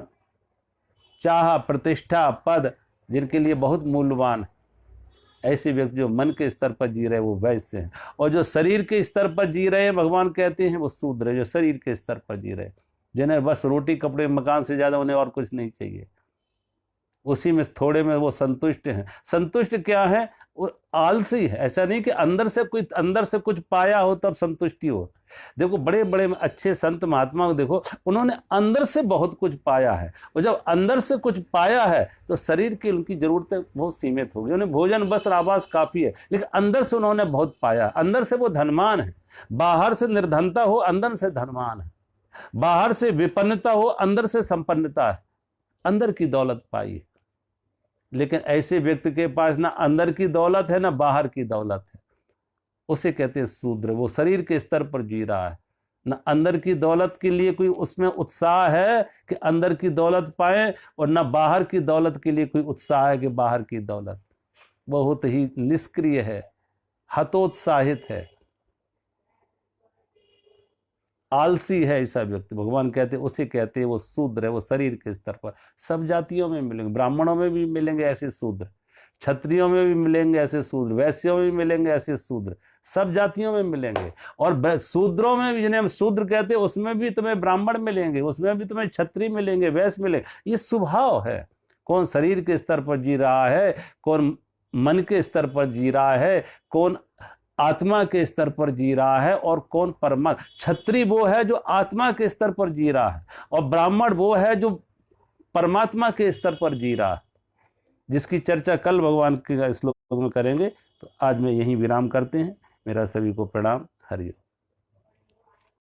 चाह, प्रतिष्ठा, पद, जिनके लिए बहुत मूल्यवान है, ऐसे व्यक्ति जो मन के स्तर पर जी रहे वो वैश्य हैं। और जो शरीर के स्तर पर जी रहे हैं, भगवान कहते हैं वो शूद्र है, जो शरीर के स्तर पर जी रहे, जिन्हें बस रोटी, कपड़े, मकान से ज्यादा उन्हें और कुछ नहीं चाहिए, उसी में थोड़े में वो संतुष्ट हैं। संतुष्ट क्या है? वो आलसी है। ऐसा नहीं कि अंदर से कुछ पाया हो तब संतुष्टि हो। देखो बड़े बड़े अच्छे संत महात्मा को देखो, उन्होंने अंदर से बहुत कुछ पाया है, और जब अंदर से कुछ पाया है तो शरीर की उनकी जरूरतें बहुत सीमित हो गई, उन्हें भोजन, वस्त्र, आवास काफी है, लेकिन अंदर से उन्होंने बहुत पाया, अंदर से वो धनवान है। बाहर से निर्धनता हो, अंदर से धनवान है। बाहर से विपन्नता हो, अंदर से संपन्नता है, अंदर की दौलत पाई है। लेकिन ऐसे व्यक्ति के पास ना अंदर की दौलत है ना बाहर की दौलत है, उसे कहते हैं शूद्र। वो शरीर के स्तर पर जी रहा है, ना अंदर की दौलत के लिए कोई उसमें उत्साह है कि अंदर की दौलत पाए, और ना बाहर की दौलत के लिए कोई उत्साह है कि बाहर की दौलत। बहुत ही निष्क्रिय है, हतोत्साहित है, आलसी है ऐसा व्यक्ति। भगवान कहते उसे कहते हैं वो शूद्र है। वो शरीर के स्तर पर सब जातियों में मिलेंगे, ब्राह्मणों में भी मिलेंगे ऐसे शूद्र, क्षत्रियों में भी मिलेंगे ऐसे शूद्र, वैश्यों में भी मिलेंगे ऐसे शूद्र, सब जातियों में मिलेंगे। और शूद्रों में भी, जिन्हें हम शूद्र कहते हैं, उसमें भी तुम्हें ब्राह्मण मिलेंगे, उसमें भी तुम्हें क्षत्रिय मिलेंगे, वैश्य मिलेंगे। ये स्वभाव है। कौन शरीर के स्तर पर जी रहा है, कौन मन के स्तर पर जी रहा है, कौन आत्मा के स्तर पर जी रहा है, और कौन परमात्मा। क्षत्रिय वो है जो आत्मा के स्तर पर जी रहा है, और ब्राह्मण वो है जो परमात्मा के स्तर पर जी रहा है, जिसकी चर्चा कल भगवान के श्लोक में करेंगे। तो आज मैं यहीं विराम करते हैं। मेरा सभी को प्रणाम। हरि ओम।